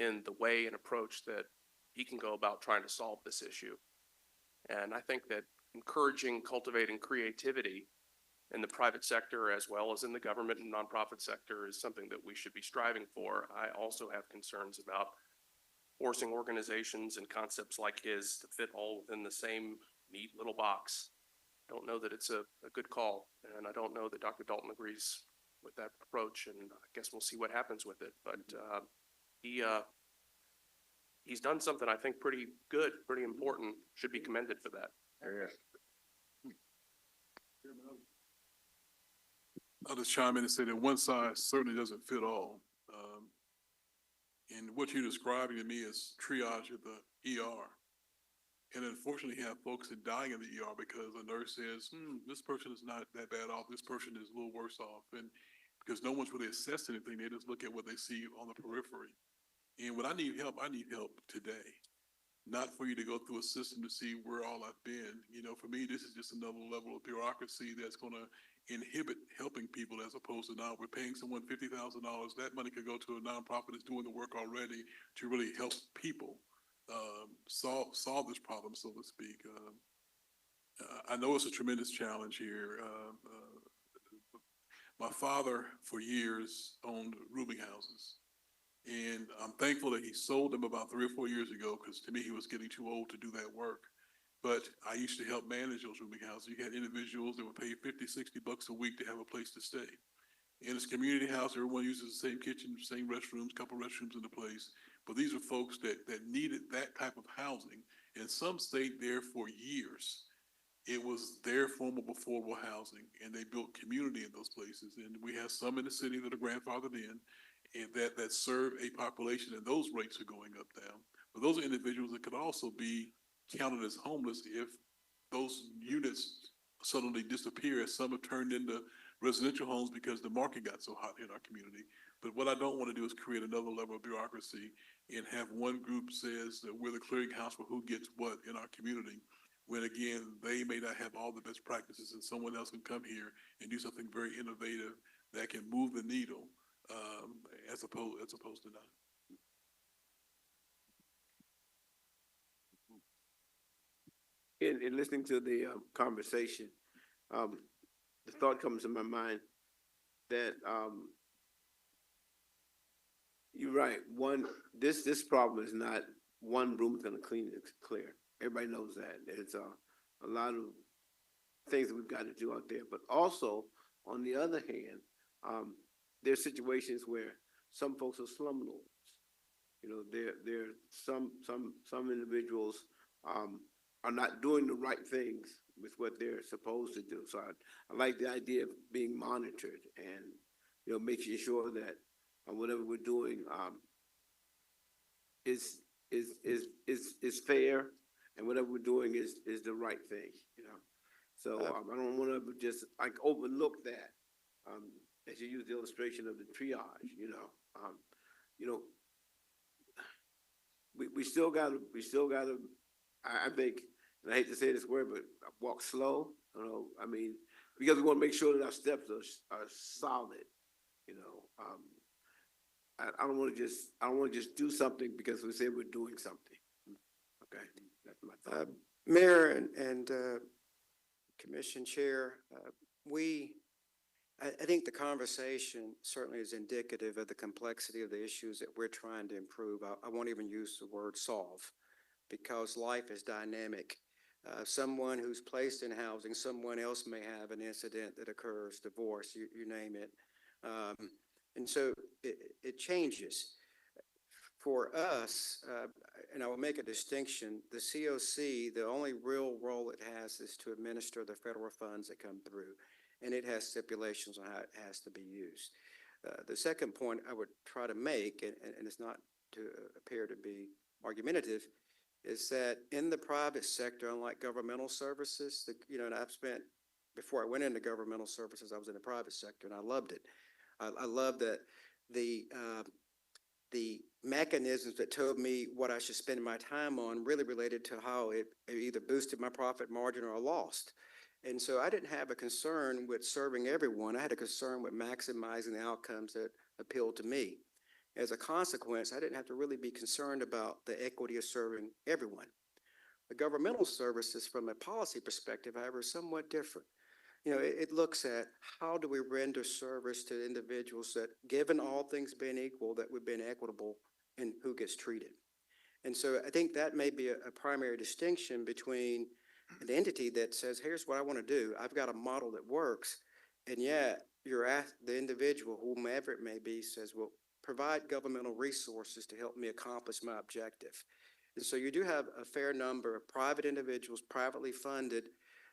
in the way and approach that he can go about trying to solve this issue. And I think that encouraging, cultivating creativity in the private sector as well as in the government and nonprofit sector is something that we should be striving for. I also have concerns about forcing organizations and concepts like his to fit all within the same neat little box. I don't know that it's a good call, and I don't know that Dr. Dalton agrees with that approach, and I guess we'll see what happens with it. But he's done something I think pretty good, pretty important. Should be commended for that. I'll just chime in and say that one size certainly doesn't fit all. And what you're describing to me is triage at the ER. And unfortunately, you have folks that dying in the ER because the nurse says, this person is not that bad off, this person is a little worse off. And because no one's really assessed anything, they just look at what they see on the periphery. And when I need help today. Not for you to go through a system to see where all I've been. You know, for me, this is just another level of bureaucracy that's gonna inhibit helping people as opposed to now we're paying someone $50,000. That money could go to a nonprofit that's doing the work already to really help people solve this problem, so to speak. I know it's a tremendous challenge here. My father, for years, owned rooming houses. And I'm thankful that he sold them about 3 or 4 years ago, because to me, he was getting too old to do that work. But I used to help manage those rooming houses. You had individuals that would pay $50, $60 a week to have a place to stay. In this community house, everyone uses the same kitchen, same restrooms, couple restrooms in the place. But these are folks that needed that type of housing, and some stayed there for years. It was their form of affordable housing, and they built community in those places. And we have some in the city that are grandfathered in, and that serve a population, and those rates are going up now. But those are individuals that could also be counted as homeless if those units suddenly disappear, as some have turned into residential homes because the market got so hot in our community. But what I don't want to do is create another level of bureaucracy and have one group says that we're the clearinghouse for who gets what in our community, when again, they may not have all the best practices, and someone else can come here and do something very innovative that can move the needle, as opposed to not. In listening to the conversation, the thought comes to my mind that you're right. This problem is not one room's gonna clean it clear. Everybody knows that. There's a lot of things that we've got to do out there. But also, on the other hand, there's situations where some folks are slumlords. You know, there some individuals are not doing the right things with what they're supposed to do. So I like the idea of being monitored and, you know, making sure that whatever we're doing is fair, and whatever we're doing is the right thing, you know. So I don't want to just like overlook that as you use the illustration of the triage, you know. We still gotta, I think, and I hate to say this word, but walk slow, you know, I mean, because we want to make sure that our steps are solid, you know. I don't want to just do something because we say we're doing something. Okay, that's my thought. Mayor and Commission Chair, I think the conversation certainly is indicative of the complexity of the issues that we're trying to improve. I won't even use the word solve, because life is dynamic. Someone who's placed in housing, someone else may have an incident that occurs, divorce, you name it. And so it changes. For us, and I will make a distinction, the COC, the only real role it has is to administer the federal funds that come through, and it has stipulations on how it has to be used. The second point I would try to make, and it's not to appear to be argumentative, is that in the private sector, unlike governmental services, and I've spent, before I went into governmental services, I was in the private sector, and I loved it. I love that the mechanisms that told me what I should spend my time on really related to how it either boosted my profit margin or I lost. And so I didn't have a concern with serving everyone. I had a concern with maximizing the outcomes that appealed to me. As a consequence, I didn't have to really be concerned about the equity of serving everyone. The governmental services, from a policy perspective, however, is somewhat different. You know, it looks at how do we render service to individuals that, given all things being equal, that we've been equitable in who gets treated. And so I think that may be a primary distinction between an entity that says, here's what I want to do. I've got a model that works, and yet the individual, whomever it may be, says, well, provide governmental resources to help me accomplish my objective. And so you do have a fair number of private individuals, privately funded,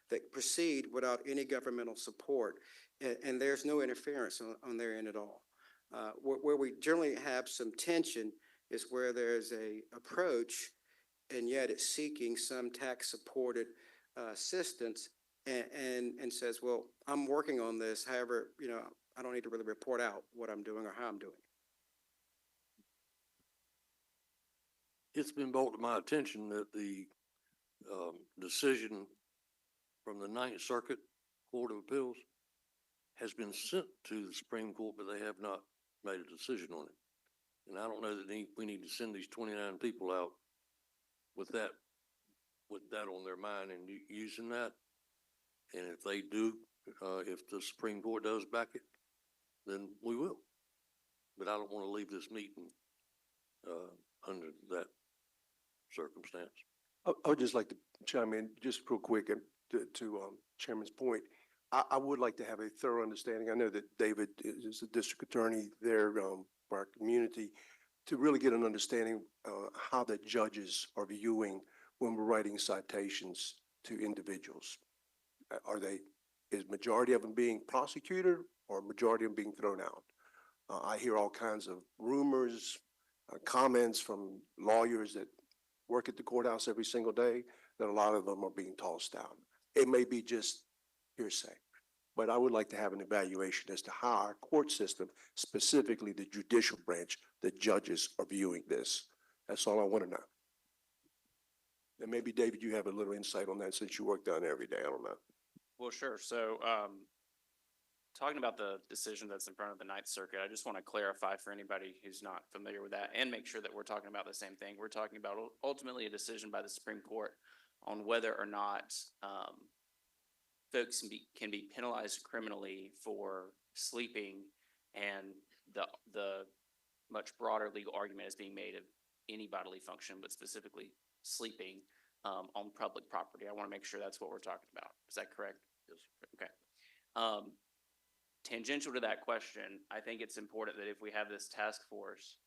that proceed without any governmental support, and there's no interference on their end at all. Where we generally have some tension is where there's a approach, and yet it's seeking some tax-supported assistance, and says, well, I'm working on this, however, I don't need to really report out what I'm doing or how I'm doing it. It's been brought to my attention that the decision from the Ninth Circuit Court of Appeals has been sent to the Supreme Court, but they have not made a decision on it. And I don't know that we need to send these 29 people out with that on their mind and using that. And if they do, if the Supreme Court does back it, then we will. But I don't want to leave this meeting under that circumstance. I would just like to chime in just real quick and to Chairman's point. I would like to have a thorough understanding. I know that David is the district attorney there for our community, to really get an understanding how the judges are viewing when we're writing citations to individuals. Is majority of them being prosecuted or majority of them being thrown out? I hear all kinds of rumors, comments from lawyers that work at the courthouse every single day, that a lot of them are being tossed out. It may be just hearsay, but I would like to have an evaluation as to how our court system, specifically the judicial branch, the judges are viewing this. That's all I want to know. And maybe, David, you have a little insight on that since you work down there every day. I don't know. Well, sure. So, talking about the decision that's in front of the Ninth Circuit, I just want to clarify for anybody who's not familiar with that and make sure that we're talking about the same thing. We're talking about ultimately a decision by the Supreme Court on whether or not folks can be penalized criminally for sleeping, and the much broader legal argument is being made of any bodily function, but specifically sleeping on public property. I want to make sure that's what we're talking about. Is that correct? Yes. Okay. Tangential to that question, I think it's important that if we have this task force,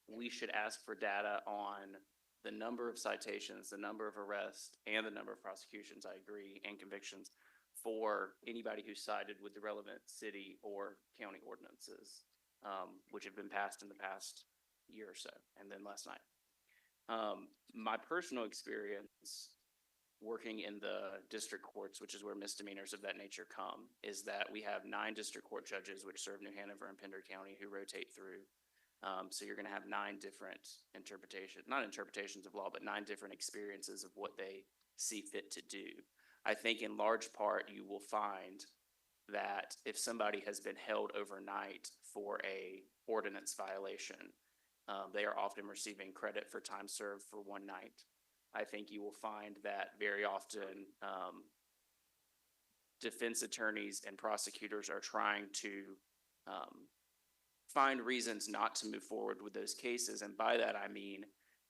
we should ask for data on the number of citations, the number of arrests, and the number of prosecutions, I agree, and convictions for anybody who sided with the relevant city or county ordinances, which have been passed in the past year or so, and then last night. My personal experience working in the district courts, which is where misdemeanors of that nature come, is that we have 9 district court judges which serve New Hanover and Pender County who rotate through. So you're going to have 9 different not interpretations of law, but 9 different experiences of what they see fit to do. I think in large part you will find that if somebody has been held overnight for a ordinance violation, they are often receiving credit for time served for one night. I think you will find that very often defense attorneys and prosecutors are trying to find reasons not to move forward with those cases. And by that, I mean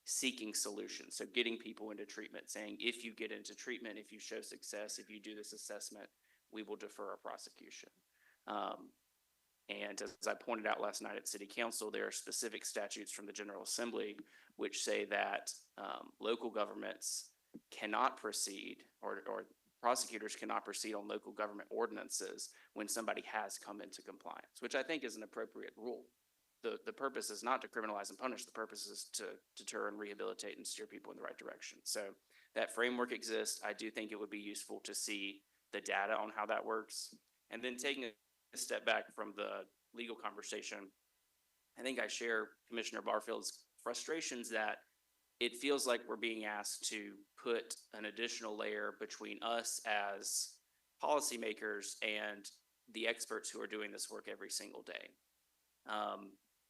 seeking solutions. So getting people into treatment, saying, if you get into treatment, if you show success, if you do this assessment, we will defer a prosecution. And as I pointed out last night at City Council, there are specific statutes from the General Assembly which say that local governments cannot proceed, or prosecutors cannot proceed on local government ordinances when somebody has come into compliance, which I think is an appropriate rule. The purpose is not to criminalize and punish. The purpose is to deter and rehabilitate and steer people in the right direction. So that framework exists. I do think it would be useful to see the data on how that works. And then taking a step back from the legal conversation, I think I share Commissioner Barfield's frustrations that it feels like we're being asked to put an additional layer between us as policymakers and the experts who are doing this work every single day.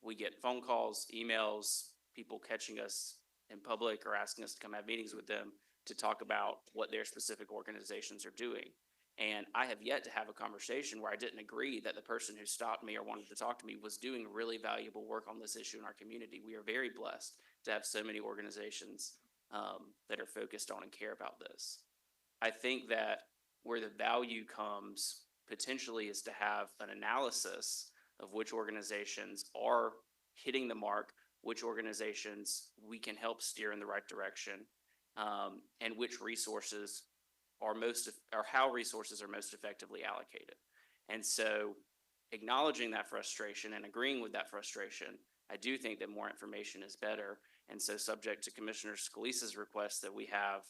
We get phone calls, emails, people catching us in public or asking us to come have meetings with them to talk about what their specific organizations are doing. And I have yet to have a conversation where I didn't agree that the person who stopped me or wanted to talk to me was doing really valuable work on this issue in our community. We are very blessed to have so many organizations that are focused on and care about this. I think that where the value comes potentially is to have an analysis of which organizations are hitting the mark, which organizations we can help steer in the right direction, and which resources are or how resources are most effectively allocated. And so acknowledging that frustration and agreeing with that frustration, I do think that more information is better. And so subject to Commissioner Scalise's request that we have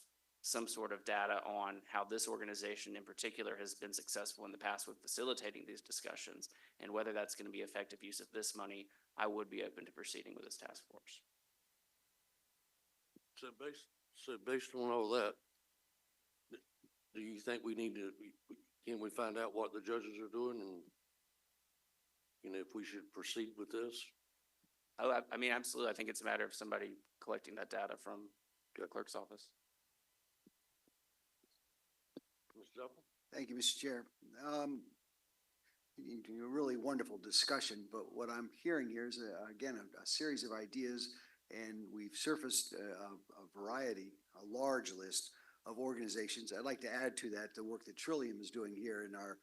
some sort of data on how this organization in particular has been successful in the past with facilitating these discussions and whether that's going to be effective use of this money, I would be open to proceeding with this task force. So based on all that, do you think we need to, can we find out what the judges are doing and, if we should proceed with this? Oh, I mean, absolutely. I think it's a matter of somebody collecting that data from the clerk's office. Mr. Duffel? Thank you, Mr. Chair. A really wonderful discussion, but what I'm hearing here is, again, a series of ideas, and we've surfaced a variety, a large list of organizations. I'd like to add to that the work that Trillium is doing here in our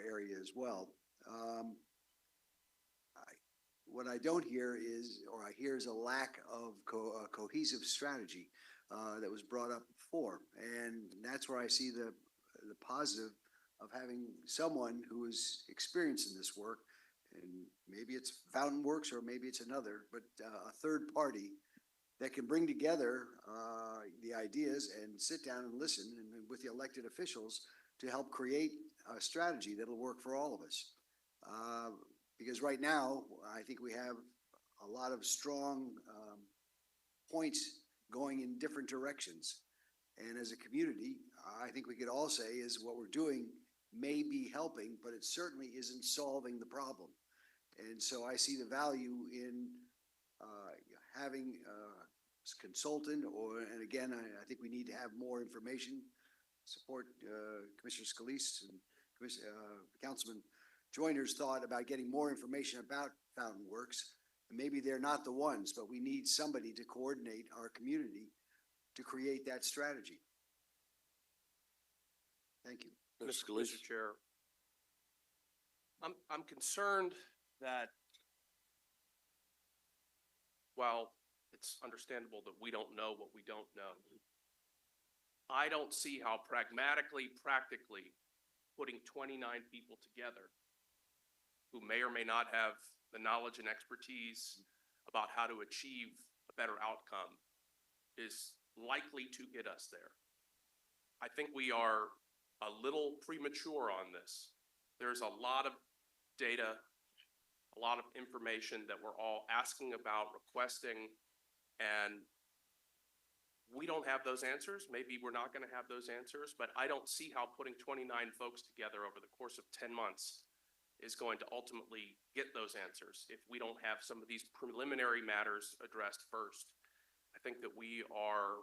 area as well. What I don't hear is, or I hear is a lack of cohesive strategy that was brought up before. And that's where I see the positive of having someone who is experienced in this work, and maybe it's Fountain Works or maybe it's another, but a third party that can bring together the ideas and sit down and listen and with the elected officials to help create a strategy that'll work for all of us. Because right now, I think we have a lot of strong points going in different directions. And as a community, I think we could all say is what we're doing may be helping, but it certainly isn't solving the problem. And so I see the value in having a consultant, and again, I think we need to have more information. Support Commissioner Scalise and Councilman Joyner's thought about getting more information about Fountain Works. And maybe they're not the ones, but we need somebody to coordinate our community to create that strategy. Thank you. Mr. Chair, I'm concerned that while it's understandable that we don't know what we don't know, I don't see how pragmatically, practically putting 29 people together who may or may not have the knowledge and expertise about how to achieve a better outcome is likely to get us there. I think we are a little premature on this. There's a lot of data, a lot of information that we're all asking about, requesting, and we don't have those answers. Maybe we're not going to have those answers, but I don't see how putting 29 folks together over the course of 10 months is going to ultimately get those answers if we don't have some of these preliminary matters addressed first. I think that we are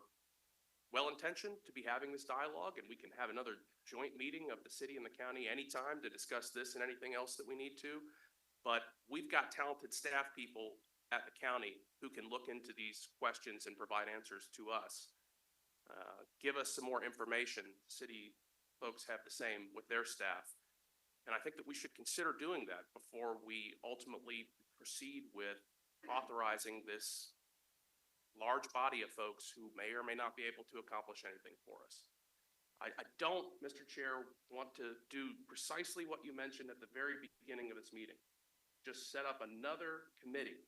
well-intentioned to be having this dialogue, and we can have another joint meeting of the city and the county anytime to discuss this and anything else that we need to. But we've got talented staff people at the county who can look into these questions and provide answers to us. Give us some more information. City folks have the same with their staff. And I think that we should consider doing that before we ultimately proceed with authorizing this large body of folks who may or may not be able to accomplish anything for us. I don't, Mr. Chair, want to do precisely what you mentioned at the very beginning of this meeting. Just set up another committee,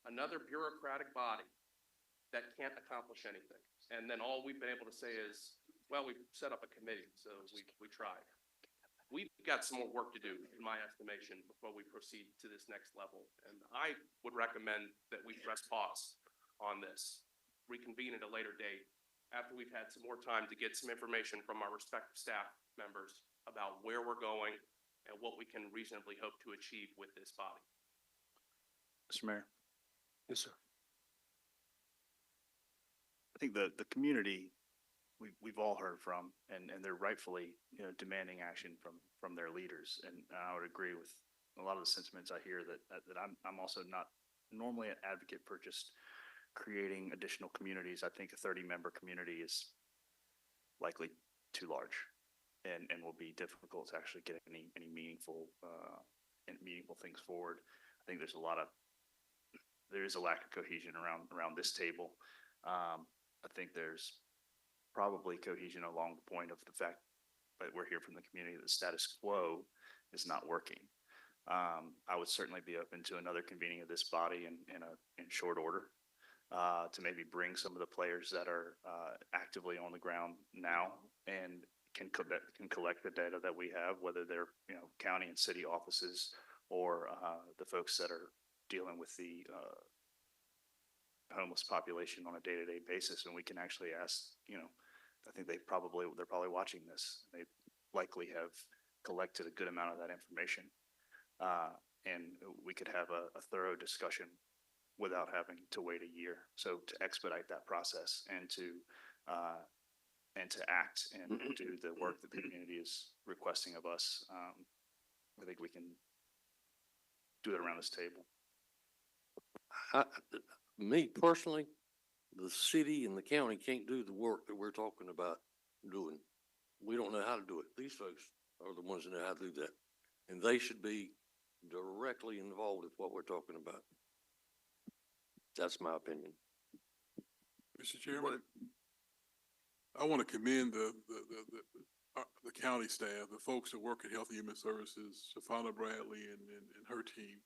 another bureaucratic body that can't accomplish anything. And then all we've been able to say is, well, we set up a committee, so we tried. We've got some more work to do, in my estimation, before we proceed to this next level. And I would recommend that we press pause on this, reconvene at a later date after we've had some more time to get some information from our respective staff members about where we're going and what we can reasonably hope to achieve with this body. Mr. Mayor, Yes, sir. I think the community we've all heard from, and they're rightfully, demanding action from their leaders. And I would agree with a lot of the sentiments I hear that I'm also not normally an advocate for just creating additional communities. I think a 30-member community is likely too large. and will be difficult to actually get any meaningful, and meaningful things forward. I think there is a lack of cohesion around this table. I think there's probably cohesion along the point of the fact that we're here from the community, that the status quo is not working. I would certainly be open to another convening of this body in short order, to maybe bring some of the players that are actively on the ground now and can collect the data that we have, whether they're, county and city offices or the folks that are dealing with the homeless population on a day-to-day basis. And we can actually ask, I think they're probably watching this. They likely have collected a good amount of that information. And we could have a thorough discussion without having to wait a year. So to expedite that process and to act and do the work that the community is requesting of us, I think we can do it around this table. Me personally, the city and the county can't do the work that we're talking about doing. We don't know how to do it. These folks are the ones that know how to do that. And they should be directly involved with what we're talking about. That's my opinion. Mr. Chairman, I want to commend the county staff, the folks that work at Health and Human Services, Shafana Bradley and her team.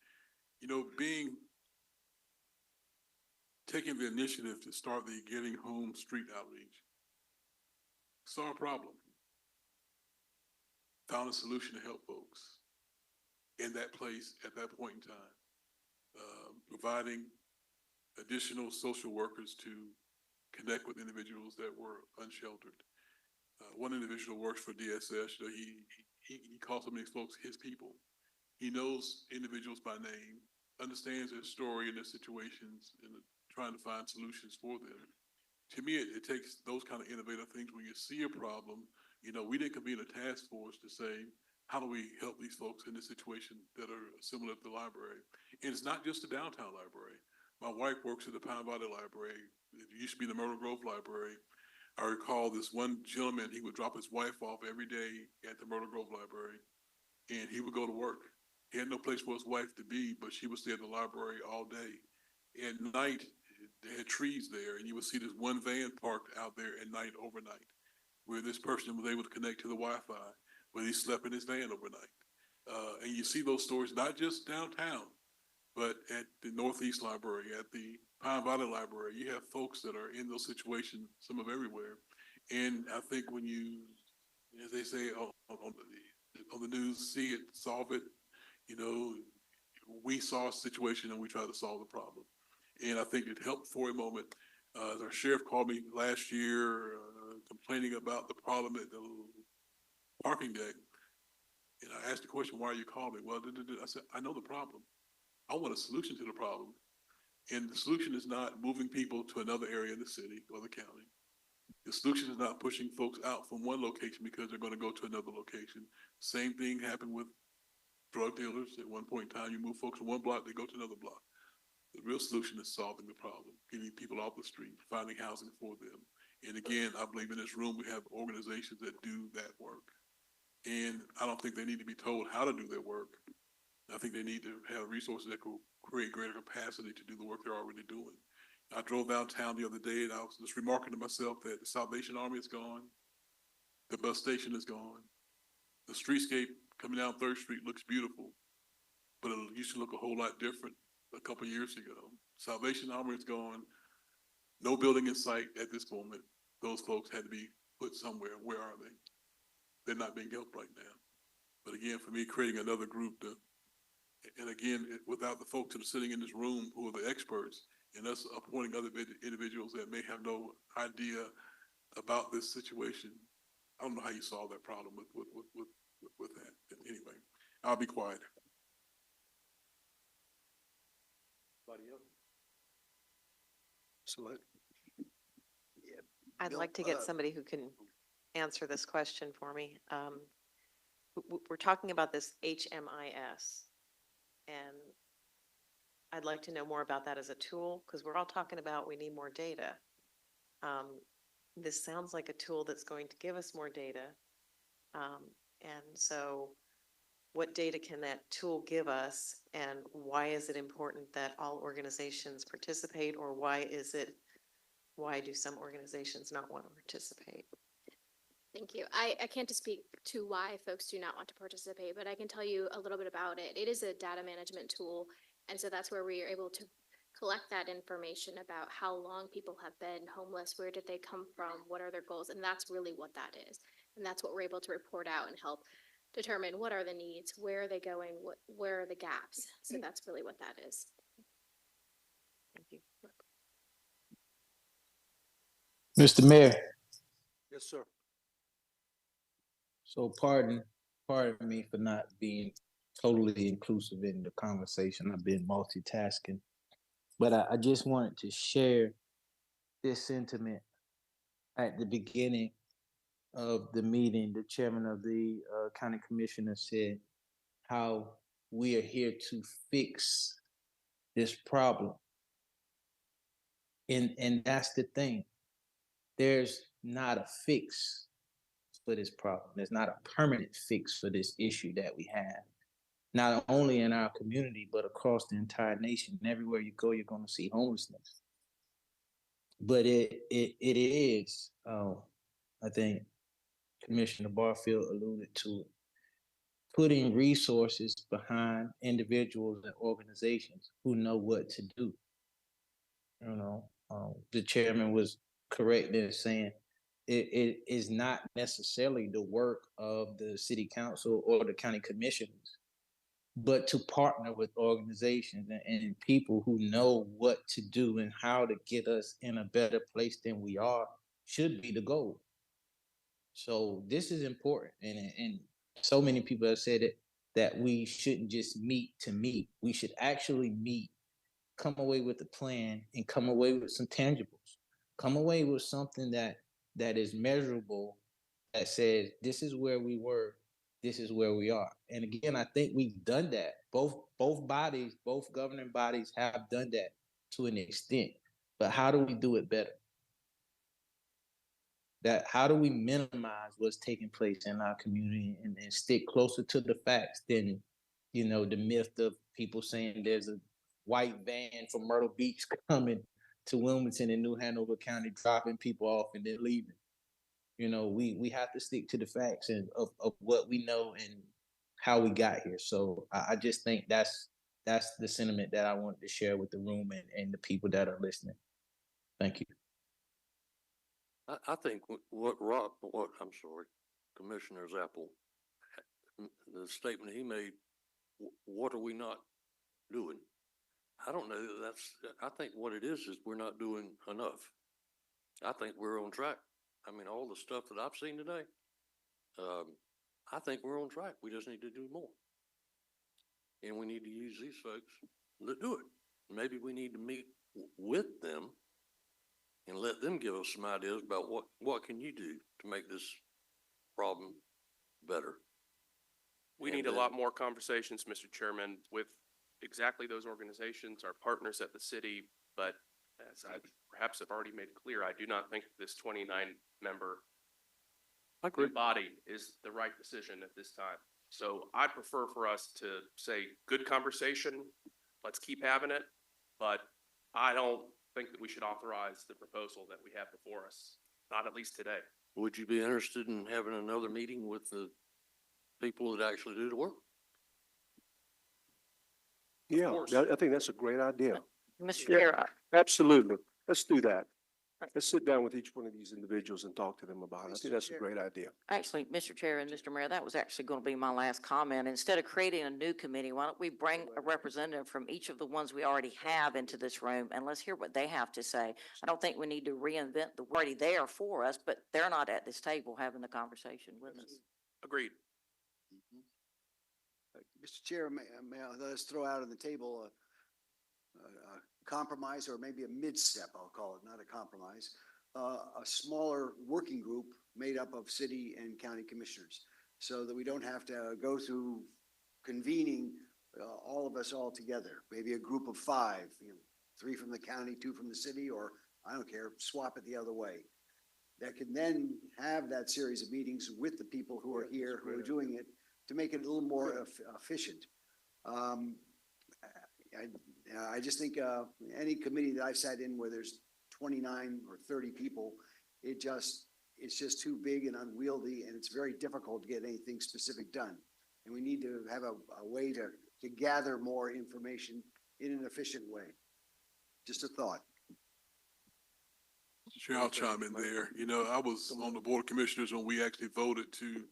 Taking the initiative to start the Getting Home street outreach. Saw a problem. Found a solution to help folks in that place at that point in time. Providing additional social workers to connect with individuals that were unsheltered. One individual works for DSS. He calls some of these folks his people. He knows individuals by name, understands their story and their situations, and trying to find solutions for them. To me, it takes those kind of innovative things. When you see a problem, we didn't convene a task force to say, how do we help these folks in this situation that are similar to the library? And it's not just the downtown library. My wife works at the Pine Valley Library. It used to be the Myrtle Grove Library. I recall this one gentleman, he would drop his wife off every day at the Myrtle Grove Library, and he would go to work. He had no place for his wife to be, but she would stay at the library all day. At night, they had trees there, and you would see this one van parked out there at night overnight, where this person was able to connect to the Wi-Fi, where he slept in his van overnight. And you see those stories, not just downtown, but at the Northeast Library, at the Pine Valley Library. You have folks that are in those situations, some of everywhere. And I think when you, as they say on the news, see it, solve it, we saw a situation and we tried to solve the problem. And I think it helped for a moment. Our sheriff called me last year complaining about the problem at the parking deck. And I asked the question, why are you calling me? Well, I said, I know the problem. I want a solution to the problem. And the solution is not moving people to another area in the city or the county. The solution is not pushing folks out from one location because they're going to go to another location. Same thing happened with drug dealers. At one point in time, you move folks from one block, they go to another block. The real solution is solving the problem, getting people off the street, finding housing for them. And again, I believe in this room, we have organizations that do that work. And I don't think they need to be told how to do their work. I think they need to have resources that will create greater capacity to do the work they're already doing. I drove downtown the other day and I was just remarking to myself that the Salvation Army is gone. The bus station is gone. The streetscape coming down 3rd Street looks beautiful, but it used to look a whole lot different a couple of years ago. Salvation Army is gone. No building in sight at this moment. Those folks had to be put somewhere. Where are they? They're not being helped right now. But again, for me, creating another group and again, without the folks that are sitting in this room who are the experts, and us appointing other individuals that may have no idea about this situation, I don't know how you solve that problem with that. Anyway, I'll be quiet. Anybody else? So I'd Bill, like to get somebody who can answer this question for me. We're talking about this HMIS, and I'd like to know more about that as a tool, because we're all talking about we need more data. This sounds like a tool that's going to give us more data, And so what data can that tool give us? And why is it important that all organizations participate, or why do some organizations not want to participate? Thank you. I can't speak to why folks do not want to participate, but I can tell you a little bit about it. It is a data management tool, and so that's where we are able to collect that information about how long people have been homeless, where did they come from, what are their goals, and that's really what that is. And that's what we're able to report out and help determine what are the needs, where are they going, where are the gaps. So that's really what that is. Thank you. Mr. Mayor, Yes, sir. so pardon me for not being totally inclusive in the conversation. I've been multitasking, but I just wanted to share this sentiment at the beginning of the meeting. The chairman of the county commissioner said how we are here to fix this problem. And that's the thing. There's not a fix for this problem. There's not a permanent fix for this issue that we have. Not only in our community, but across the entire nation. And everywhere you go, you're going to see homelessness. But it is, I think Commissioner Barfield alluded to it, putting resources behind individuals and organizations who know what to do. You know, the chairman was correct in saying it is not necessarily the work of the city council or the county commissioners, but to partner with organizations and people who know what to do and how to get us in a better place than we are should be the goal. So this is important, and so many people have said it, that we shouldn't just meet to meet. We should actually meet, come away with a plan, and come away with some tangibles. Come away with something that is measurable, that says this is where we were, this is where we are. And again, I think we've done that. Both bodies, both governing bodies have done that to an extent. But how do we do it better? How do we minimize what's taking place in our community and stick closer to the facts than, the myth of people saying there's a white van from Myrtle Beach coming to Wilmington and New Hanover County, dropping people off and then leaving. We have to stick to the facts and of what we know and how we got here. So I just think that's the sentiment that I wanted to share with the room and the people that are listening. Thank you. I think Commissioner Zappel, the statement he made, what are we not doing? I don't know. I think what it is we're not doing enough. I think we're on track. I mean, all the stuff that I've seen today, I think we're on track. We just need to do more. And we need to use these folks that do it. Maybe we need to meet with them and let them give us some ideas about what can you do to make this problem better. We need a lot more conversations, Mr. Chairman, with exactly those organizations, our partners at the city. But as I perhaps have already made clear, I do not think this 29-member body is the right decision at this time. So I prefer for us to say, good conversation, let's keep having it. But I don't think that we should authorize the proposal that we have before us, not at least today. Would you be interested in having another meeting with the people that actually do the work? Yeah, I think that's a great idea. Mr. Yeah. Chair, Absolutely. Let's do that. Let's sit down with each one of these individuals and talk to them about it. I think that's a great idea. actually, Mr. Chair and Mr. Mayor, that was actually going to be my last comment. Instead of creating a new committee, why don't we bring a representative from each of the ones we already have into this room and let's hear what they have to say. I don't think we need to reinvent the wheel. Already there for us, but they're not at this table having the conversation with us. Agreed. Mr. Chair, let us throw out on the table a compromise, or maybe a mid-step, I'll call it, not a compromise, a smaller working group made up of city and county commissioners, so that we don't have to go through convening all of us all together. Maybe a group of 5, 3 from the county, 2 from the city, or I don't care, swap it the other way. that can then have that series of meetings with the people who are here, who are doing it, to make it a little more efficient. I just think, any committee that I've sat in where there's 29 or 30 people, it's just too big and unwieldy, and it's very difficult to get anything specific done. And we need to have a way to gather more information in an efficient way. Just a thought. Sure, I'll chime in there. You know, I was on the Board of Commissioners when we actually voted to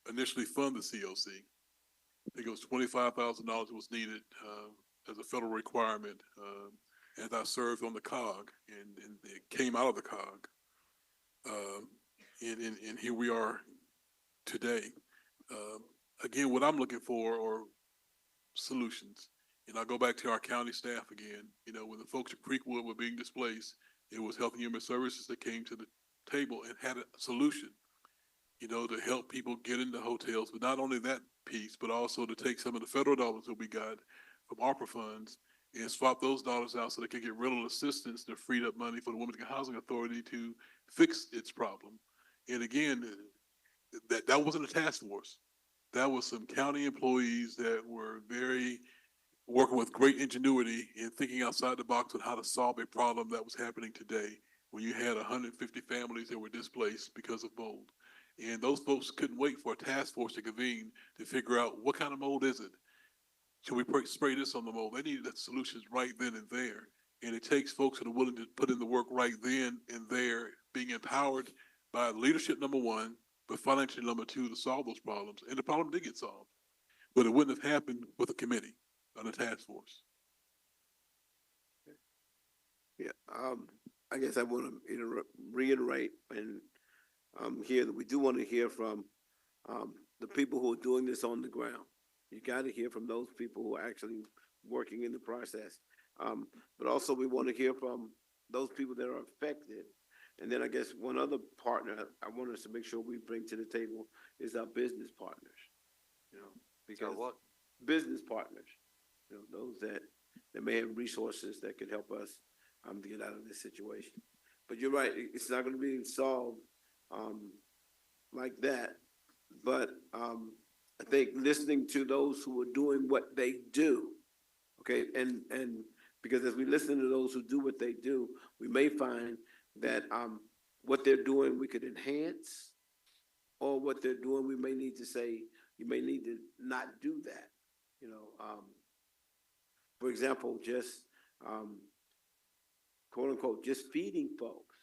initially fund the COC. I think it was $25,000 was needed, as a federal requirement, as I served on the COG, and it came out of the COG. And here we are today. Again, what I'm looking for are solutions. And I go back to our county staff again. You know, when the folks at Creekwood were being displaced, it was Health and Human Services that came to the table and had a solution, you know, to help people get into hotels. But not only that piece, but also to take some of the federal dollars that we got from ARPA funds and swap those dollars out so they could get rental assistance to free up money for the Women's Housing Authority to fix its problem. And again, that wasn't a task force. That was some county employees that were working with great ingenuity and thinking outside the box on how to solve a problem that was happening today when you had 150 families that were displaced because of mold. And those folks couldn't wait for a task force to convene to figure out what kind of mold is it. Should we spray this on the mold? They needed that solutions right then and there. And it takes folks that are willing to put in the work right then and there, being empowered by leadership, number one, but financially, number two, to solve those problems. And the problem did get solved, but it wouldn't have happened with a committee on a task force. Yeah, I guess I want to reiterate and hear that we do want to hear from the people who are doing this on the ground. You got to hear from those people who are actually working in the process. But also we want to hear from those people that are affected. And then I guess one other partner I want us to make sure we bring to the table is our business partners. You know, because what? Business partners, you know, those that may have resources that could help us to get out of this situation. But you're right, it's not going to be solved like that. But I think listening to those who are doing what they do, okay, and because as we listen to those who do what they do, we may find that what they're doing we could enhance, or what they're doing we may need to say, you may need to not do that. You know, for example, just quote unquote, just feeding folks,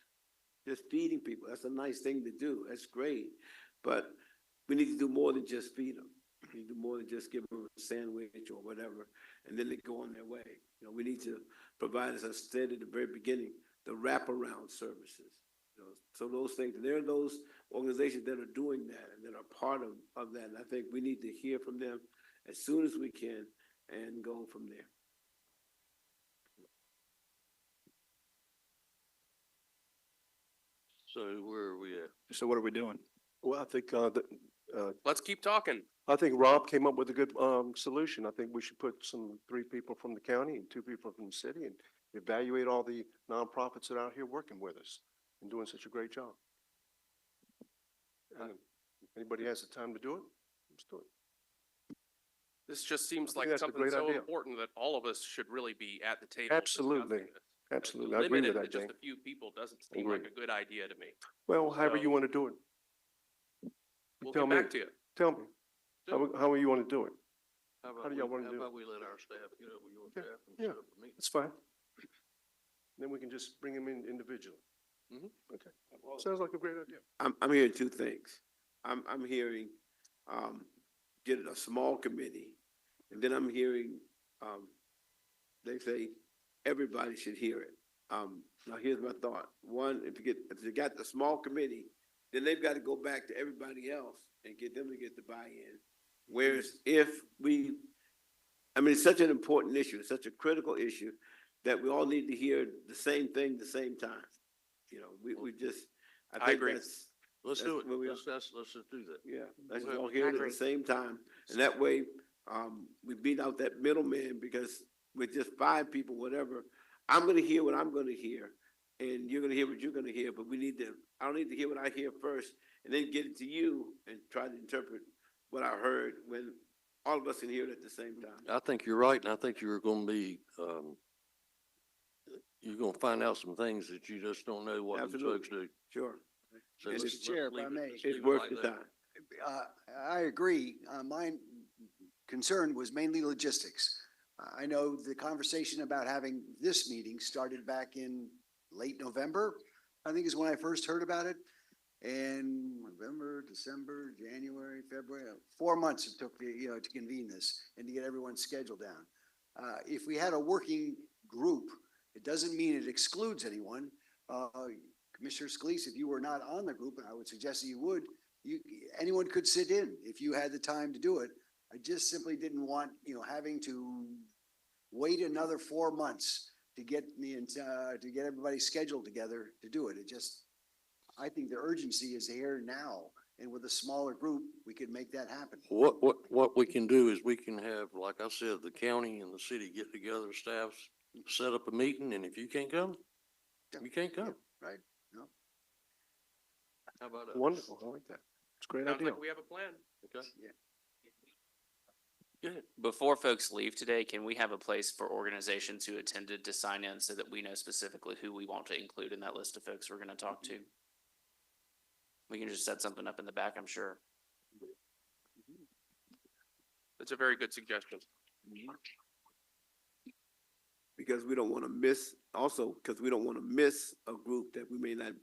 just feeding people. That's a nice thing to do. That's great. But we need to do more than just feed them. We need to do more than just give them a sandwich or whatever, and then they go on their way. You know, we need to provide, as I said at the very beginning, the wraparound services. You know, so those things, there are those organizations that are doing that and that are part of that. And I think we need to hear from them as soon as we can and go from there. So where are we at? So what are we doing? Well, I think, Let's keep talking. I think Rob came up with a good, solution. I think we should put 3 people from the county and 2 people from the city and evaluate all the nonprofits that are out here working with us and doing such a great job. And if anybody has the time to do it, let's do it. This just seems I think like that's a something great so idea. important that all of us should really be at the table. Absolutely. discussing this. Absolutely. I agree Limit with it that, to just Jane. a few people doesn't seem Agree. like a good idea to me. Well, however So- you want to do it. We'll Tell get me. back to you. Tell me. How you want to do it? How How about do we, y'all wanna how do it? about we let our staff get up with your Yeah, staff and yeah. set up a meeting? It's fine. Then we can just bring them in individually. Mhm. Okay. Sounds like a great idea. I'm hearing 2 things. I'm hearing get a small committee, and then I'm hearing they say everybody should hear it. Now here's my thought. One, if you got the small committee, then they've got to go back to everybody else and get them to get the buy-in. Whereas if it's such an important issue, it's such a critical issue that we all need to hear the same thing at the same time. You know, we just, I think agree. Let's that's do it. where we are. Let's just do that. Yeah, let's Well, all hear it at agree. the same time, and that way, we beat out that middleman, because with just 5 people, whatever, I'm gonna hear what I'm gonna hear, and you're gonna hear what you're gonna hear, but I don't need to hear what I hear first and then get it to you and try to interpret what I heard when all of us can hear it at the same time. I think you're right, and I think you're gonna be, you're gonna find out some things that you just don't know what the folks do. Sure. So And let's- it's- let's Chair, if leave I it- may. let's leave It's it worth like the that. time. I agree. My concern was mainly logistics. I know the conversation about having this meeting started back in late November, I think is when I first heard about it. And November, December, January, February, 4 months it took, to convene this and to get everyone's schedule down. If we had a working group, it doesn't mean it excludes anyone. Commissioner Scalise, if you were not on the group, and I would suggest that you would, anyone could sit in if you had the time to do it. I just simply didn't want, having to wait another 4 months to get to get everybody scheduled together to do it. I think the urgency is here now, and with a smaller group, we could make that happen. What we can do is we can have, like I said, the county and the city get together, staffs, set up a meeting, and if you can't come, you can't come. Right? No? How about that? Wonderful, I like that. It's a great Sounds idea. like we have a plan. Okay. Yeah. Go ahead. Before folks leave today, can we have a place for organizations who attended to sign in so that we know specifically who we want to include in that list of folks we're gonna talk to? We can just set something up in the back, I'm sure. That's a very good suggestion. Because we don't wanna miss, also, because we don't wanna miss a group that we may not.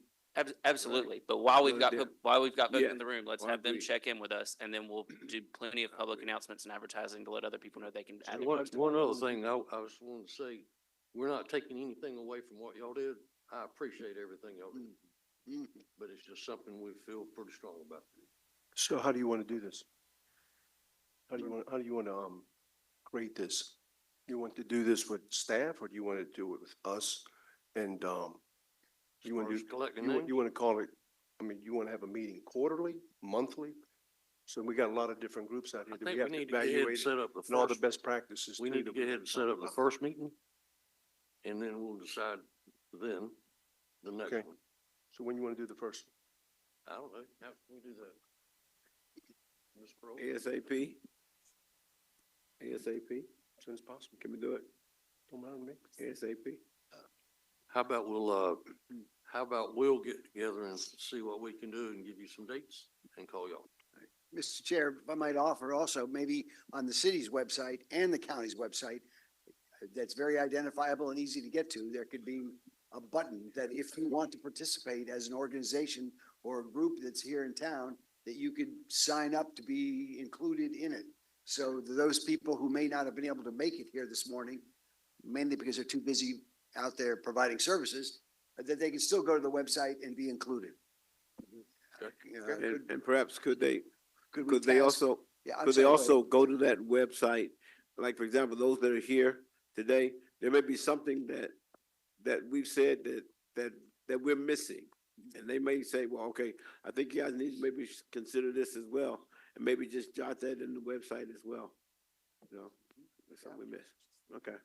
Absolutely, but while we've No, got, yeah. folks Yeah. in the room, let's Well, I have them agree. check in with us, and then we'll do plenty of public announcements and advertising to let other people know they can add. One other thing I was wanting to say, we're not taking anything away from what y'all did. I appreciate everything y'all did, Mhm. but it's just something we feel pretty strong about. So how do you want to do this? How do you want to, create this? You want to do this with staff, or do you want to do it with us? And, you want As far to as collecting you names? want to call it, you want to have a meeting quarterly, monthly? So we got a lot of different groups out here. I that think have we to need to get ahead and evaluate it, set up the and all the first, best practices. we too, need to that get we're ahead gonna and set talk up the about. first meeting. And then we'll decide then the next Okay. one. So when you want to do the first? I don't know, how can we do that? Ms. Pearl? ASAP? ASAP? As soon as possible. Can we do it? Don't mind me. ASAP? How about we'll get together and see what we can do and give you some dates and call y'all. Mr. Chair, if I might offer also, maybe on the city's website and the county's website, that's very identifiable and easy to get to, there could be a button that if you want to participate as an organization or a group that's here in town, that you could sign up to be included in it. So those people who may not have been able to make it here this morning, mainly because they're too busy out there providing services, that they can still go to the website and be included. And perhaps could they we Could they task- also, Yeah, I'm could they sorry, go also ahead. go to that website? Like, for example, those that are here today, there may be something that we've said that we're missing. And they may say, well, okay, I think you guys need to maybe consider this as well, and maybe just jot that in the website as well. You know, that's something we missed. Okay.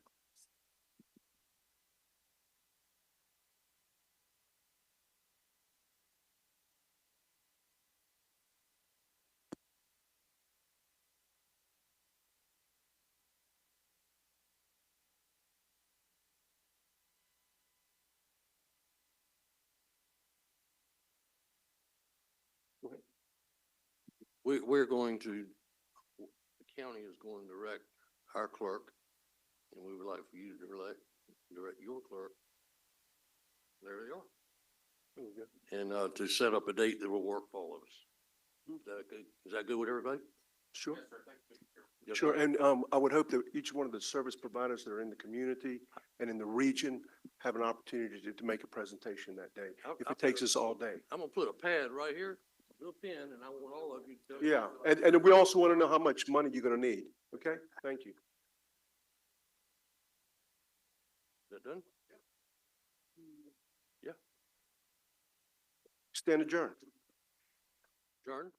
We're going to, the county is going to direct our clerk, and we would like for you to direct your clerk. There they are. And, to set up a date that will work for all of us. Is that good? Is that good with everybody? Sure. Yes, Sure, sir. and I would hope that each one of the service providers that are in the community and in the region have an opportunity to make a presentation that day, if it takes us all day. I'm gonna put a pad right here, a little pen, and I want all of you to. tell me- Yeah, and we also want to know how much money you're gonna need, okay? Thank you. Is that done? Yeah. Stand adjourned. Jordan?